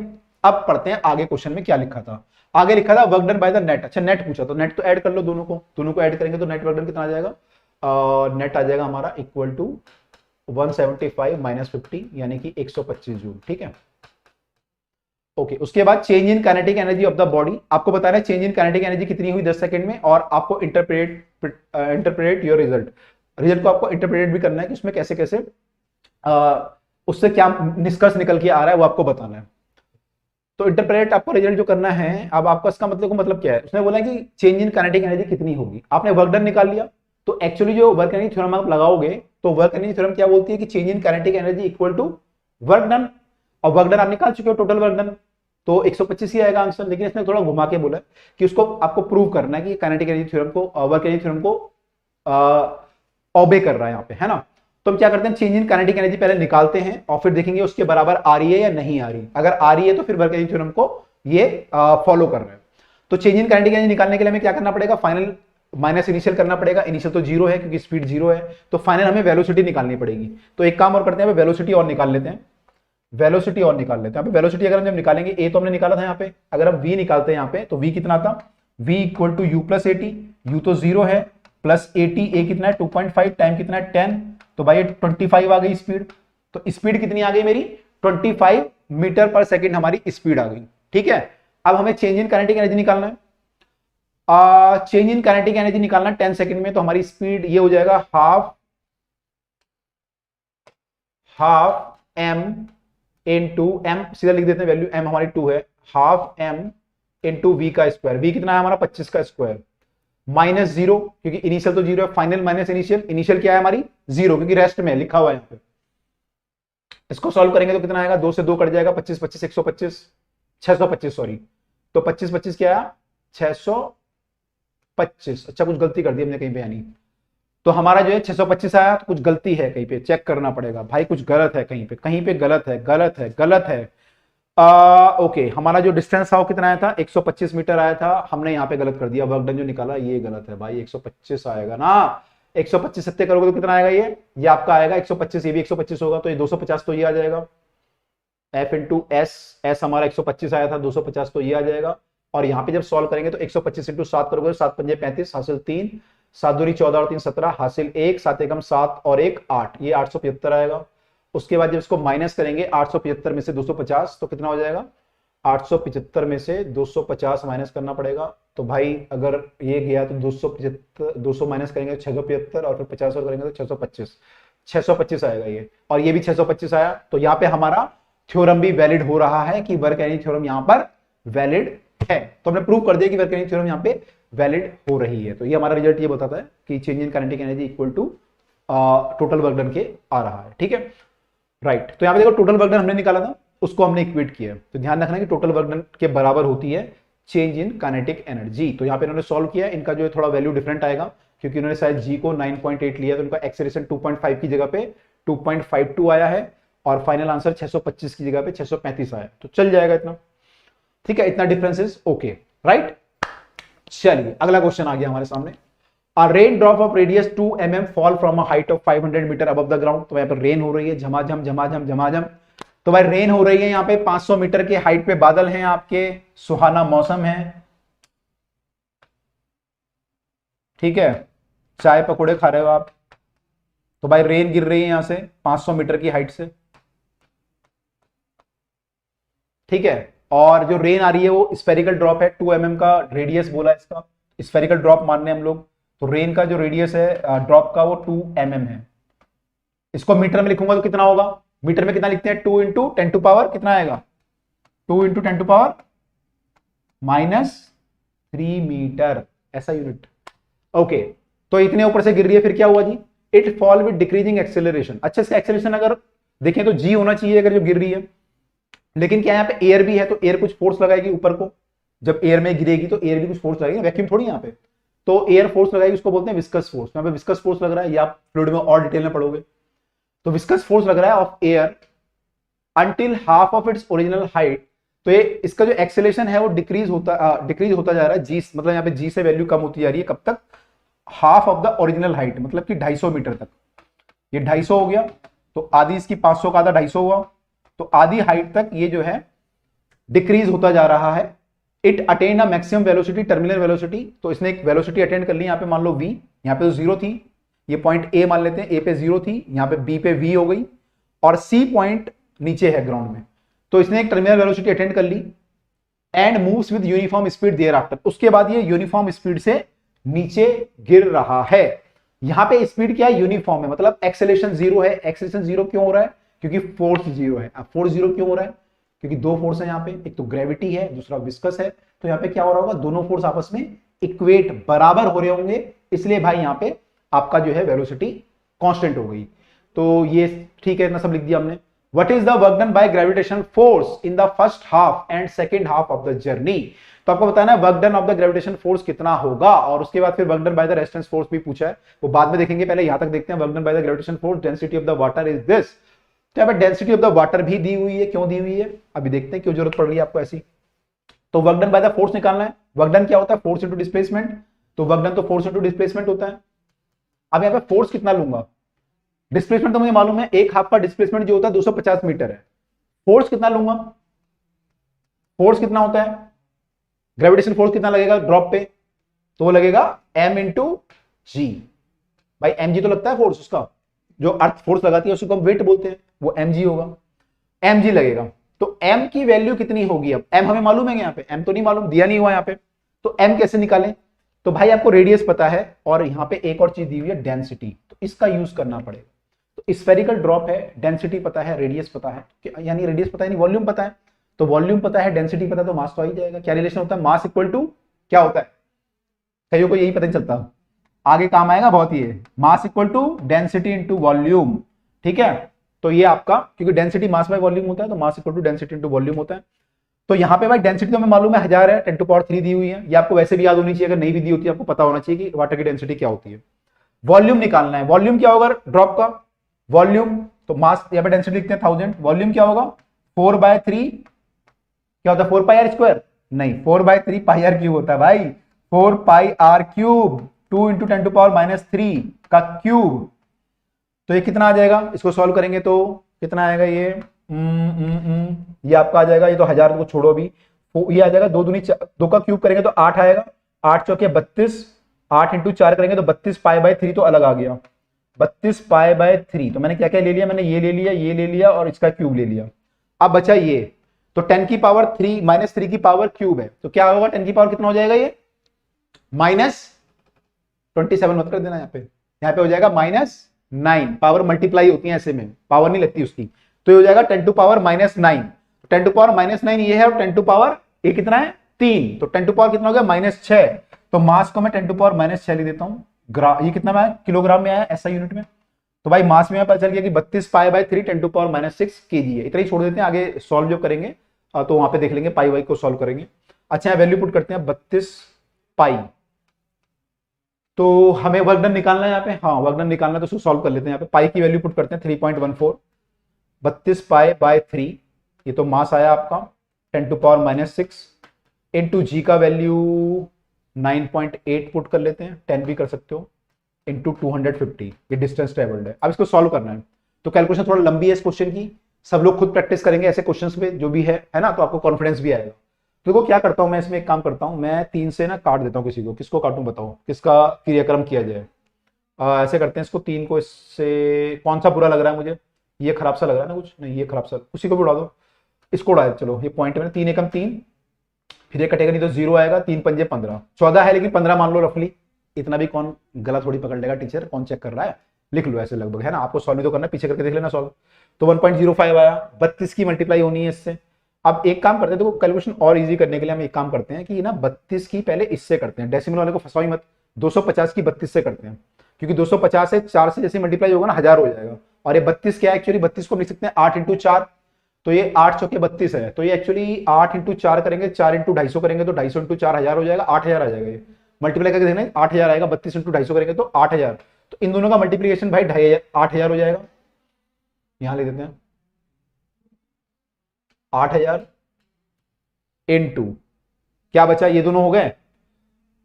अब पढ़ते हैं आगे क्वेश्चन में क्या लिखा था, आगे लिखा था work done by the net, अच्छा नेट पूछा, तो नेट तो ऐड कर लो, दोनों को ऐड करेंगे तो नेट वर्क डन कितना आ जाएगा, नेट आ जाएगा हमारा इक्वल टू 175 माइनस 50 यानी कि 125 जूल, ठीक है। ओके, उसके बाद change in kinetic energy of the body, आपको बताना है चेंज इन काइनेटिक एनर्जी कितनी हुई 10 सेकंड में, और आपको इंटरप्रेट योर रिजल्ट को आपको इंटरप्रेट भी करना है कि उसमें कैसे कैसे उससे क्या निष्कर्ष निकल के आ रहा है वो आपको बताना है। तो इंटरप्रेट आपको रिजल्ट जो करना है, अब आपका इसका मतलब क्या है, उसने बोला कि चेंज इन काइनेटिक एनर्जी कितनी होगी, आपने वर्क डन निकाल लिया, तो एक्चुअली जो वर्क एनर्जी थ्योरम आप लगाओगे, तो वर्क एनर्जी थ्योरम क्या बोलती है कि change in kinetic energy equal to work done, और वर्क डन आप निकाल चुके हो टोटल वर्क डन, तो 125 ही आएगा आंसर। लेकिन इसने थोड़ा घुमा के बोला कि उसको आपको प्रूव करना है कि काइनेटिक एनर्जी थ्योरम को, वर्क एनर्जी थ्योरम को ओबे कर रहा है यहाँ पे, है ना। तो हम क्या करते हैं, चेंज इन काइनेटिक एनर्जी पहले निकालते हैं और फिर देखेंगे उसके बराबर आ रही है या नहीं आ रही, अगर आ रही है तो फिर वर्क एनर्जी थ्योरम को ये फॉलो कर रहे हैं। तो चेंज इन काइनेटिक एनर्जी निकालने के लिए हमें क्या करना पड़ेगा, फाइनल माइनस इनिशियल करना पड़ेगा, इनिशियल तो जीरो है क्योंकि स्पीड जीरो है, तो फाइनल हमें वेलोसिटी निकालनी पड़ेगी। तो एक काम और करते हैं, वेलोसिटी और निकाल लेते हैं, वेलोसिटी और निकाल लेते हैं। वेलोसिटी अगर हम जब निकालेंगे, ए तो हमने निकाला था यहाँ पे, अगर हम वी निकालते हैं यहाँ पे तो वी कितना था, V equal to U plus AT, U तो जीरो है, प्लस एटी, ए कितना है 2.5, टाइम कितना है 10, तो भाई 25 आ गई स्पीड। तो स्पीड कितनी आ गई मेरी, 25 मीटर पर सेकेंड हमारी स्पीड आ गई। ठीक है, अब हमें चेंज इन काइनेटिक एनर्जी निकालना है। चेंज इन काइनेटिक एनर्जी निकालना 10 सेकंड में, तो हमारी स्पीड ये हो जाएगा हाफ एम इनटू एम, सीधा लिख देते हैं वैल्यू, एम हमारी 2 है, हाफ एम इनटू वी का स्क्वायर, वी कितना है हमारा 25 का स्क्वायर, माइनस जीरो क्योंकि इनिशियल तो जीरो है, फाइनल माइनस इनिशियल, इनिशियल क्या है हमारी जीरो क्योंकि रेस्ट में लिखा हुआ है यहाँ पे। इसको सॉल्व करेंगे तो कितना आएगा, 2 से 2 कट जाएगा, 25 25 125, 625 सॉरी, तो 25 25 क्या आया 625। अच्छा कुछ गलती कर दी हमने कहीं पे, यानी तो हमारा जो है 625 आया, तो कुछ गलती है कहीं पे, चेक करना पड़ेगा भाई, कुछ गलत है कहीं पे गलत है, गलत है। ओके, हमारा जो डिस्टेंस था वो कितना आया था, 125 मीटर आया था, हमने यहाँ पे गलत कर दिया, वर्क डन जो निकाला ये गलत है भाई, 125 आएगा ना, 125 सत्ते करोगे तो कितना आएगा, ये आपका आएगा 125, ये भी 125 होगा, तो ये 250 तो ये आ जाएगा, एफ इंटू एस, एस हमारा 125 आया था, 250 तो ये आ जाएगा। और यहाँ पे जब सॉल्व करेंगे तो 125 इंटू 7 करोगे, 7 पंजे 35, हासिल 3, 7 दूरी 14 और 3 17, हासिल 1, 7 एकम 7 और 1 8, ये 875 आएगा। उसके बाद जब इसको माइनस करेंगे 875 में से 250 तो कितना हो जाएगा, 875 में से 250 माइनस करना पड़ेगा, तो भाई अगर ये गया तो 275, 200 माइनस करेंगे तो 675 और फिर 50 और करेंगे तो 625 आएगा ये, और ये भी 625 आया। तो यहाँ पे हमारा थ्योरम भी वैलिड हो रहा है कि वर्क एनर्जी थ्योरम यहाँ पर वैलिड है, तो हमने प्रूव कर दिया कि वर्क एनर्जी थ्योरम यहाँ पे वैलिड हो रही है। तो ये हमारा रिजल्ट ये बताता है कि change in kinetic energy equal to total work done के आ रहा है। ठीक है, राइट। तो यहाँ पे देखो टोटल वर्क डन हमने निकाला था, उसको हमने इक्वेट किया, तो ध्यान रखना कि टोटल वर्क डन के बराबर होती है चेंज इन काइनेटिक एनर्जी। तो यहाँ पे इन्होंने सॉल्व किया, इनका जो है थोड़ा वैल्यू डिफरेंट आएगा क्योंकि इन्होंने शायद जी को 9.8 लिया, तो इनका एक्सेलरेशन 2.5 की जगह पे 2.52 आया है, और फाइनल आंसर 625 की जगह पे 635 आया, तो चल जाएगा इतना। ठीक है, इतना डिफरेंसेस ओके, राइट। चलिए अगला क्वेश्चन आ गया हमारे सामने, A rain drop of radius 2 mm fall from a height of 500 metre above the ground। तो यहाँ पर रेन हो रही है, झमाझम झमाझम झमाझम, तो भाई रेन हो रही है यहाँ पे 500 मीटर के हाइट पे, बादल हैं आपके, सुहाना मौसम है, ठीक है, चाय पकौड़े खा रहे हो आप, तो भाई रेन गिर रही है यहां से 500 मीटर की हाइट से, ठीक है, और जो रेन आ रही है वो स्फेरिकल ड्रॉप है, 2 mm का रेडियस बोला इसका, स्फेरिकल ड्रॉप मानने हम लोग, तो रेन का जो रेडियस है ड्रॉप का वो 2 mm है। इसको मीटर में लिखूंगा तो कितना होगा, मीटर में कितना लिखते हैं, 2 इंटू 10 टू पावर कितना आएगा, 2 इंटू 10 टू पावर -3 मीटर, ऐसा यूनिट। ओके, तो इतने ऊपर से गिर रही है, फिर क्या हुआ जी, it fall with decreasing acceleration. अच्छा, इसका एक्सेलरेशन अगर देखें तो जी होना चाहिए अगर जो गिर रही है, लेकिन क्या यहाँ पे एयर भी है, तो एयर कुछ फोर्स लगाएगी ऊपर को, जब एयर में गिरेगी तो एयर भी कुछ फोर्स लगेगी, वैक्यूम थोड़ी यहाँ पे, तो एयर फोर्स लगाएगी, उसको बोलते हैं विस्कस फोर्स। यहाँ पे विस्कस फोर्स लग रहा है, या आप फ्लूइड में और डिटेल में पढ़ोगे, तो विस्कस फोर्स लग रहा है of air until half of its original height. तो ये इसका जो एक्सेलरेशन है वो डिक्रीज होता जा रहा है, जी मतलब यहाँ पे जी से वैल्यू कम होती जा रही है, कब तक, half of the original height, मतलब कि 250 मीटर तक। ये 250 हो गया, तो आधी इसकी 500 का आधा 250 हुआ, तो आधी हाइट तक ये जो है डिक्रीज होता जा रहा है। It attain a maximum velocity, terminal velocity, तो इसने एक वेलोसिटी अटेंड कर ली, यहाँ पे मान लो v, यहाँ पे तो 0 थी, ये पॉइंट a मान लेते हैं, a पे 0 थी, यहाँ पे b पे v हो गई, और c पॉइंट नीचे है ग्राउंड में, तो इसने एक टर्मिनल वेलोसिटी अटेंड कर ली, and moves with uniform speed thereafter. उसके बाद ये यूनिफॉर्म स्पीड से नीचे गिर रहा है। यहां पे स्पीड क्या है, यूनिफॉर्म है, मतलब एक्सेलरेशन 0 है। एक्सेलरेशन 0 क्यों हो रहा है, क्योंकि फोर्स 0 है। अब फोर्स 0 क्यों हो रहा है, क्योंकि दो फोर्स है यहाँ पे, एक तो ग्रेविटी है, दूसरा विस्कस है, तो यहाँ पे क्या हो रहा होगा, दोनों फोर्स आपस में इक्वेट बराबर हो रहे होंगे, इसलिए भाई यहाँ पे आपका जो है वेलोसिटी कांस्टेंट हो गई। तो ये ठीक है, इतना सब लिख दिया हमने। What is the work done by gravitational force in the first half and second half of the journey. तो आपको बताना है work done of the gravitation force कितना होगा, और उसके बाद फिर work done by the resistance force भी पूछा है, वो बाद में देखेंगे, पहले यहां तक देखते हैं। Work done by the gravitation force, density of the water is this. तो यहाँ पे डेंसिटी ऑफ द वाटर भी दी हुई है, क्यों दी हुई है अभी देखते हैं, क्यों जरूरत पड़ रही है आपको ऐसी। तो work done by the force निकालना है। वर्क डन क्या होता है, फोर्स इंटू डिस्प्लेसमेंट, तो वर्क डन तो फोर्स इंटू डिस्प्लेसमेंट होता है। अब यहाँ पे फोर्स कितना लूंगा, डिस्प्लेसमेंट तो मुझे मालूम है, एक हाफ का डिस्प्लेसमेंट जो होता है 250 मीटर है। फोर्स कितना लूंगा, फोर्स कितना होता है, ग्रेविटेशन फोर्स कितना लगेगा ड्रॉप पे, तो वो लगेगा m इंटू जी। भाई mg तो लगता है फोर्स, उसका जो अर्थ फोर्स लगाती है उसको हम वेट बोलते हैं, वो mg होगा, mg लगेगा। तो m की वैल्यू कितनी होगी, अब m हमें मालूम है, यहाँ पे m तो नहीं मालूम, दिया नहीं हुआ यहाँ पे, तो m कैसे निकालें। तो भाई आपको रेडियस पता है और यहाँ पे एक और चीज दी हुई है डेंसिटी, तो इसका यूज करना पड़ेगा। तो स्फेरिकल ड्रॉप है, डेंसिटी पता है, रेडियस पता है, यानी रेडियस पता है नहीं वॉल्यूम पता है, तो वॉल्यूम पता है, डेंसिटी पता है, तो मास तो आ ही जाएगा। क्या रिलेशन होता है, मास इक्वल टू क्या होता है, कईयों को यही पता नहीं चलता, आगे काम आएगा बहुत ही है, mass equal to density into volume. ठीक है, तो ये आपका, क्योंकि डेंसिटी मास बाय वॉल्यूम होता है, तो mass equal to density into volume होता है। तो यहाँ पे भाई डेंसिटी तो हमें मालूम है 1000 है, 10 टू पावर 3 दी हुई है, ये आपको वैसे भी याद होनी चाहिए, अगर नहीं भी दी होती है आपको पता होना चाहिए कि वाटर की डेंसिटी क्या होती है। वॉल्यूम निकालना है, वॉल्यूम क्या होगा ड्रॉप का, वॉल्यूम तो मास, यहाँ पे डेंसिटी लिखते हैं 1000, वॉल्यूम क्या होगा 4/3, क्या होता है 4πr², नहीं 4/3πr³ होता है भाई, 4πr³, 2 इंटू 10 टू पावर -3 का क्यूब। तो ये कितना आ जाएगा, इसको सॉल्व करेंगे तो कितना आएगा ये आपका आ जाएगा, ये तो 1000 को छोड़ो अभी, ये आ जाएगा 2 दूनी 2 का क्यूब करेंगे तो 8 आएगा, 8 चौके 32, 8 इंटू 4 करेंगे तो 32π/3 तो अलग आ गया, 32π/3। तो मैंने क्या क्या ले लिया, मैंने ये ले लिया, ये ले लिया और इसका क्यूब ले लिया। अब बचा ये, तो 10 की पावर 3 -3 की पावर क्यूब है, तो क्या होगा 10 की पावर कितना हो जाएगा, ये -27 मत कर देना, यहाँ पे हो जाएगा -9, पावर मल्टीप्लाई होती है ऐसे में, पावर नहीं लगती उसकी, तो ये हो जाएगा 10 टू पावर -9, 10 टू पावर -9 ये है, और 10 टू पावर ये कितना है 3, तो 10 टू पावर कितना हो गया -6। तो मास को मैं 10 टू पावर -6 लिख देता हूं, ये कितना में किलोग्राम में आया ऐसा यूनिट में, तो भाई मास में पता चल गया कि 32π/3 10 टू पावर -6 kg है। इतना ही छोड़ देते हैं, आगे सॉल्व जो करेंगे तो वहां पे देख लेंगे, पाई वाई को सॉल्व करेंगे। अच्छा वैल्यू पुट करते हैं 32π, तो हमें वर्क डन निकालना है यहाँ पे, हाँ वर्क डन निकालना है तो उसको सॉल्व कर लेते हैं। यहाँ पे पाई की वैल्यू पुट करते हैं 3.14, 32π/3, ये तो मास आया आपका 10 टू पावर -6 इंटू जी का वैल्यू 9.8 पुट कर लेते हैं, 10 भी कर सकते हो, इंटू 250, ये डिस्टेंस ट्रेवल्ड है। अब इसको सॉल्व करना है, तो कैलकुलेशन थोड़ा लंबी है इस क्वेश्चन की, सब लोग खुद प्रैक्टिस करेंगे ऐसे क्वेश्चंस पे जो भी है ना, तो आपको कॉन्फिडेंस भी आएगा। तो देखो क्या करता हूं मैं इसमें, एक काम करता हूं मैं 3 से ना काट देता हूं किसी को, किसको काटूं बताओ, किसका क्रियाक्रम किया जाए। ऐसे करते हैं इसको, 3 को, इससे कौन सा बुरा लग रहा है मुझे, ये खराब सा लग रहा है ना कुछ, नहीं ये खराब सा, उसी को भी उड़ा दो, इसको उड़ा दो, चलो ये पॉइंट में 3 एकम 3, फिर ये कटेगा नहीं तो 0 आएगा, 3 पंजे 15, 14 है लेकिन 15 मान लो रफली, इतना भी कौन गला थोड़ी पकड़ लेगा, टीचर कौन चेक कर रहा है, लिख लो ऐसे लगभग, है ना, आपको सॉल्व तो करना है, पीछे करके देख लेना सॉल्व। तो 1.05 आया, 32 की मल्टीप्लाई होनी है इससे। अब एक काम करते हैं, देखो कैलकुलेशन और इजी करने के लिए हम एक काम करते हैं कि ना 32 की पहले इससे करते हैं, डेसिमल वाले को फंसाओ मत, 250 की 32 से करते हैं, क्योंकि 250 से 4 से जैसे मल्टीप्लाई होगा ना 1000 हो जाएगा, और ये 32 क्या है एक्चुअली, 32 को लिख सकते हैं 8 इंटू 4, तो ये 8 चौके 32 है, तो ये एक्चुअली 8 इंटू 4 करेंगे, 4 इंटू 250 करेंगे तो 250 इंटू 4 1000 हो जाएगा, 8000 आ जाएगा, ये मल्टीप्लाई करके देना 8000 आएगा, 32 इंटू 250 करेंगे तो 8000, तो इन दोनों का मल्टीप्लीकेशन भाई 8000 हो जाएगा, यहां लिख देते हैं 8000 इनटू क्या बचा, ये दोनों हो गए।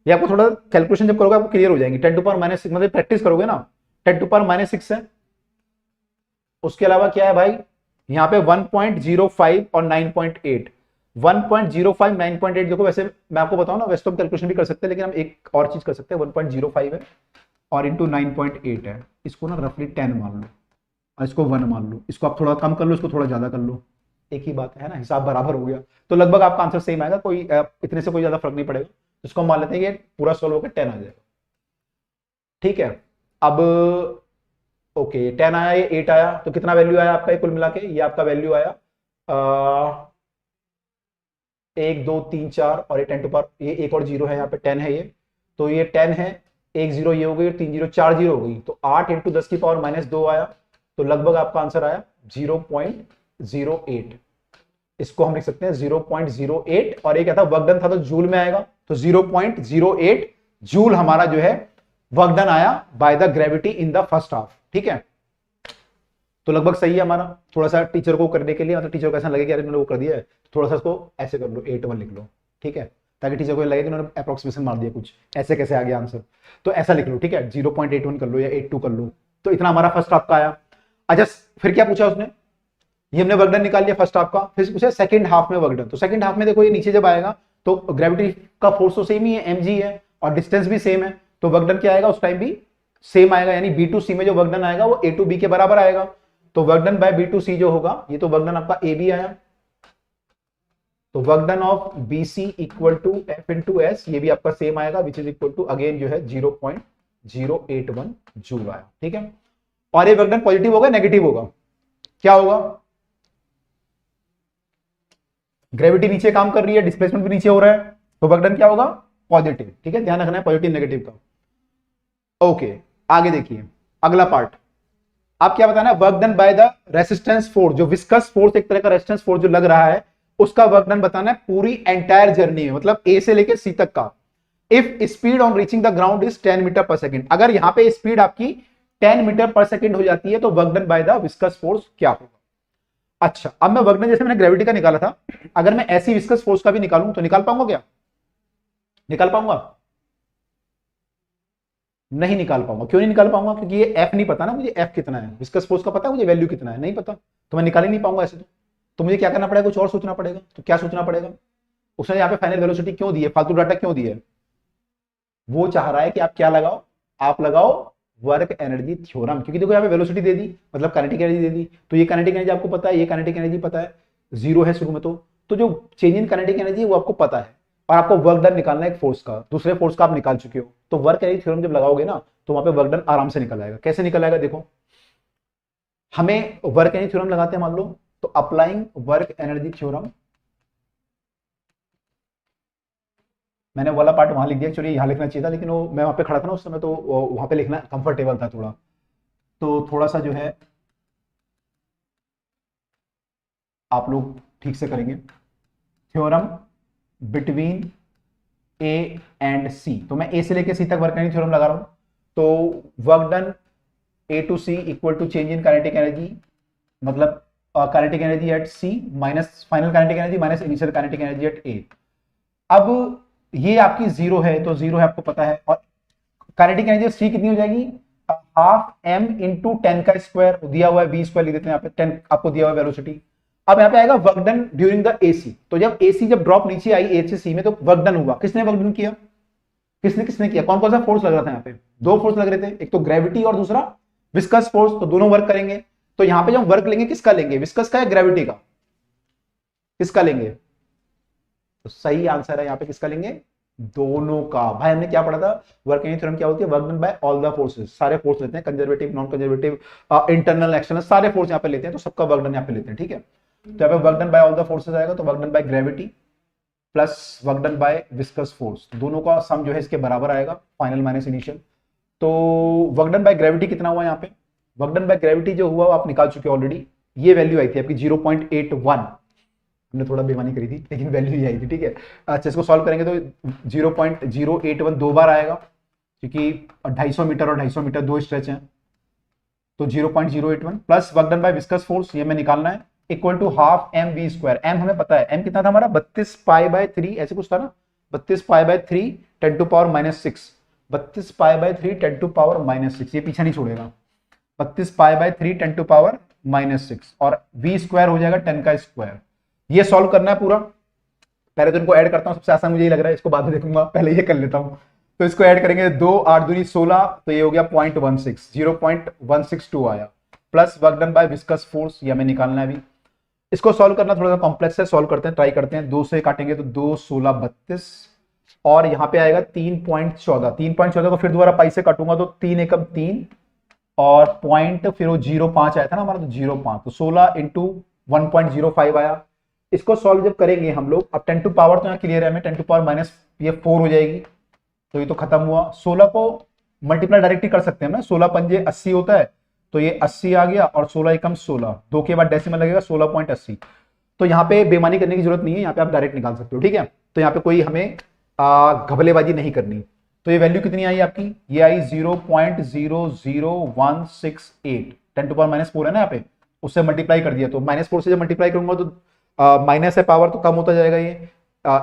ये आपको थोड़ा कैलकुलेशन जब करोगे आपको क्लियर हो जाएंगे, 10 टू पावर -6 मतलब प्रैक्टिस करोगे ना, 10 टू पावर -6 है, उसके अलावा क्या है भाई यहाँ पे 1.05 और 9.8, 1.05 9.8, देखो वैसे मैं आपको बताऊं ना, वैसे तो हम कैलकुलेशन भी कर सकते हैं, लेकिन हम एक और चीज कर सकते हैं, 1.05 है और इंटू 9.8 है, इसको ना रफली 10 मान लो और इसको 1 मान लो, इसको आप थोड़ा कम कर लो, इसको थोड़ा ज्यादा कर लो, एक ही बात है ना, हिसाब बराबर हो गया, तो लगभग आपका आंसर सेम आएगा, कोई इतने से कोई ज्यादा फर्क नहीं पड़ेगा। इसको मान लेते हैं कि पूरा सॉल्व होकर 10 आ जाएगा, ठीक है। अब ओके 10 आया, ये 8 आया, तो कितना वैल्यू आया आपका कुल मिला के, ये आपका वैल्यू आया 1 2 3 4 और ये 10 टू पावर, ये एक और 0 है यहाँ पे, 10 है ये, तो ये 10 है, 1 0 ये हो गई, 3 0 4 0 हो गई, तो 8 इंटू 10 की पावर -2 आया, तो लगभग आपका आंसर आया 0.08, इसको हम लिख सकते हैं 0.08, और एक क्या था वर्क डन था तो जूल में आएगा, तो 0.08 जूल हमारा जो है वर्क डन आया by the gravity in the first half, ठीक है। तो लगभग सही है हमारा, थोड़ा सा टीचर को करने के लिए, मतलब टीचर को ऐसा लगे कि यार मैंने वो कर दिया है, थोड़ा सा इसको ऐसे कर लो, 81 लिख लो, ठीक है। ताकि टीचर को लगे कि उन्होंने अप्रोक्सीमेशन मार दिया कुछ, ऐसे कैसे आ गया आंसर। तो ऐसा लिख लो, ठीक है, 0.81 कर लो या 82 कर लो। तो इतना हमारा फर्स्ट हाफ का आया। अच्छा, फिर क्या पूछा उसने, ये हमने वर्क डन निकाल लिया फर्स्ट हाफ का, फिर पूछा सेकंड हाफ में वर्क डन। तो सेकंड हाफ में देखो ये नीचे जब आएगा तो ग्रेविटी का फोर्स तो सेम ही है, mg है, और डिस्टेंस भी सेम है, तो वर्क डन क्या आएगा उस टाइम भी सेम आएगा, यानी बी टू सी में जो वर्क डन आएगा वो ए टू बी के बराबर आएगा। तो work done by B to C जो होगा, ये तो वर्क डन आपका ए बी आया, तो work done of B C equal to F into S, ये भी आपका सेम आएगा, which is equal to again जो है 0.081 जूल आया, ठीक है। और ये वर्क डन पॉजिटिव होगा नेगेटिव होगा, क्या होगा, ग्रेविटी नीचे काम कर रही है, डिस्प्लेसमेंट भी नीचे हो रहा है, तो वर्क डन क्या होगा, पॉजिटिव, ठीक है, ध्यान रखना है पॉजिटिव नेगेटिव का। ओके, आगे देखिए अगला पार्ट, आप क्या बताना है, work done by the resistance force, जो विस्कस फोर्स एक तरह का रेसिस्टेंस फोर्स जो लग रहा है, उसका वर्क डन बताना है पूरी एंटायर जर्नी में, मतलब ए से लेकर सी तक का। If speed on reaching the ground is 10 metre पर सेकंड, अगर यहां पे स्पीड आपकी 10 मीटर पर सेकंड हो जाती है तो work done by the viscous force क्या होगा। अच्छा, अब मैं वर्क डन जैसे मैंने ग्रेविटी का निकाला था, अगर मैं ऐसी विस्कस फोर्स का भी निकालूं तो निकाल पाऊंगा क्या, निकाल पाऊंगा, नहीं निकाल पाऊंगा। क्यों नहीं निकाल पाऊंगा, क्योंकि ये एफ नहीं पता ना मुझे, एफ कितना है, विस्कस फोर्स का पता है मुझे, वैल्यू कितना है नहीं पता, तो मैं निकाल ही नहीं पाऊंगा ऐसे। तो मुझे क्या करना पड़ेगा, कुछ और सोचना पड़ेगा। तो क्या सोचना पड़ेगा, उसने यहाँ पे फाइनल वेलोसिटी क्यों दी है, फालतू डाटा क्यों दिया है, वो चाह रहा है कि आप क्या लगाओ, आप लगाओ वर्क एनर्जी थ्योरम, क्योंकि देखो यहाँ पे वेलोसिटी दे दी मतलब काइनेटिक एनर्जी दे दी, तो ये काइनेटिक एनर्जी आपको पता है, ये काइनेटिक एनर्जी पता है, जीरो है शुरू में, तो जो चेंज इन काइनेटिक एनर्जी है वो आपको पता है, और आपको वर्क डन निकालना है एक फोर्स का, दूसरे फोर्स का आप निकाल चुके हो, तो वर्क एनर्जी थ्योरम जब लगाओगे ना तो वहां पे वर्क डन आराम से निकल आएगा। कैसे निकल आएगा, देखो हमें वर्क एनर्जी थ्योरम लगाते हैं मान लो, तो अप्लाइंग वर्क एनर्जी थ्योरम, मैंने वाला पार्ट वहां लिख दिया, एक्चुअली यहां लिखना चाहिए था, लेकिन वो मैं वहां पे खड़ा था ना उस समय, तो वहां पे लिखना कंफर्टेबल था थोड़ा, तो थोड़ा सा जो है आप लोग ठीक से करेंगे। थ्योरम बिटवीन ए एंड सी, तो मैं ए से लेके सी तक वर्क एनर्जी थ्योरम लगा रहा हूं, तो work done A to C equal to change in kinetic energy, मतलब kinetic energy at C minus final kinetic energy minus initial kinetic energy at A. अब ये आपकी जीरो है, तो जीरो है आपको पता है, और काइनेटिक एनर्जी सी कितनी हो जाएगी, हाफ एम इंटू 10 का स्क्वायर, दिया हुआ है वी स्क्वायर लिख देते हैं यहाँ पे, 10 आपको दिया हुआ है वेलोसिटी। अब यहाँ पे आएगा work done during the AC, तो जब एसी जब ड्रॉप नीचे आई ए से सी में तो वर्क डन हुआ, किसने वर्क डन किया, किसने किसने किया, कौन कौन सा फोर्स लग रहा था यहाँ पे, दो फोर्स लग रहे थे, एक तो ग्रेविटी और दूसरा विस्कस फोर्स, तो दोनों वर्क करेंगे। तो यहाँ पे जब वर्क लेंगे किसका लेंगे, विस्कस का या ग्रेविटी का, किसका लेंगे, तो सही आंसर है यहाँ पे किसका लेंगे, दोनों का। भाई हमने क्या पढ़ा था, वर्क एनर्जी थ्योरम क्या होती है, work done by all the forces, सारे फोर्स लेते हैं, conservative non conservative internal external सारे फोर्स यहाँ पे लेते हैं, तो सबका वर्क डन यहाँ पे लेते हैं, ठीक है। तो यहाँ पे work done by all the forces आएगा, तो work done by gravity plus work done by viscous force, दोनों का सम जो है इसके बराबर आएगा, फाइनल माइनस इनिशियल। तो वर्क डन बाय ग्रेविटी कितना हुआ यहाँ पे, वर्क डन बाय ग्रेविटी जो हुआ आप निकाल चुके ऑलरेडी, ये वैल्यू आई थी आपकी 0.81, हमने थोड़ा बेईमानी करी थी लेकिन वैल्यू ही आई थी, ठीक है। अच्छा, इसको सॉल्व करेंगे तो 0.081 दो बार आएगा, क्योंकि 250 मीटर और 250 मीटर दो स्ट्रेच हैं, तो 0.081 plus work done by viscous force ये हमें निकालना है, equal to half M V square, M हमें पता है, एम कितना था हमारा 32 पाई बाय 3 ऐसे कुछ था ना, 32 pi by 3 10 to power -6, 32 pi by 3 10 to power -6, ये पीछे नहीं छोड़ेगा, 32 पाई बाय 3 10 टू पावर -6, और वी स्क्वायर हो जाएगा 10 का स्क्वायर। ये सॉल्व करना है पूरा, पहले तो इनको ऐड करता हूं, सबसे आसान मुझे ये लग रहा है, इसको बाद में देखूंगा, पहले ये कर लेता हूं। तो इसको ऐड करेंगे, 2 8 दूनी 16, तो ये हो गया 0.16, 0.162 आया, plus work done by viscous force ये हमें निकालना है अभी। इसको सॉल्व करना थोड़ा सा कॉम्प्लेक्स है, सॉल्व करते हैं, ट्राई करते हैं। 2 से काटेंगे तो 2 16 32, और यहाँ पे आएगा 3.14, 3.14 को फिर दोबारा पाई से काटूंगा तो 3 एकम 3, और पॉइंट फिर वो 0.5 आया था ना हमारा, तो 0.5, तो 16 इंटू 1.05 आया। इसको सॉल्व जब करेंगे हम लोग, अब 10 टू पावर तो यहाँ क्लियर है हमें, 10 टू पावर माइनस ये 4 हो जाएगी, तो ये तो खत्म हुआ। 16 को मल्टीप्लाई डायरेक्टली कर सकते हैं ना, 16 पंजे 80 होता है, तो ये 80 आ गया, और 16 एकम 16, 2 के बाद डेसिमल लगेगा 16.80, तो यहाँ पे बेमानी करने की जरूरत नहीं है, यहाँ पे आप डायरेक्ट निकाल सकते हो, ठीक है। तो यहाँ पे कोई हमें घबलेबाजी नहीं करनी। तो ये वैल्यू कितनी आई आपकी, ये आई 0.00168, 10 टू पावर -4 है ना यहाँ पे, उससे मल्टीप्लाई कर दिया, तो -4 से जब मल्टीप्लाई करूंगा तो माइनस है पावर तो कम होता जाएगा, ये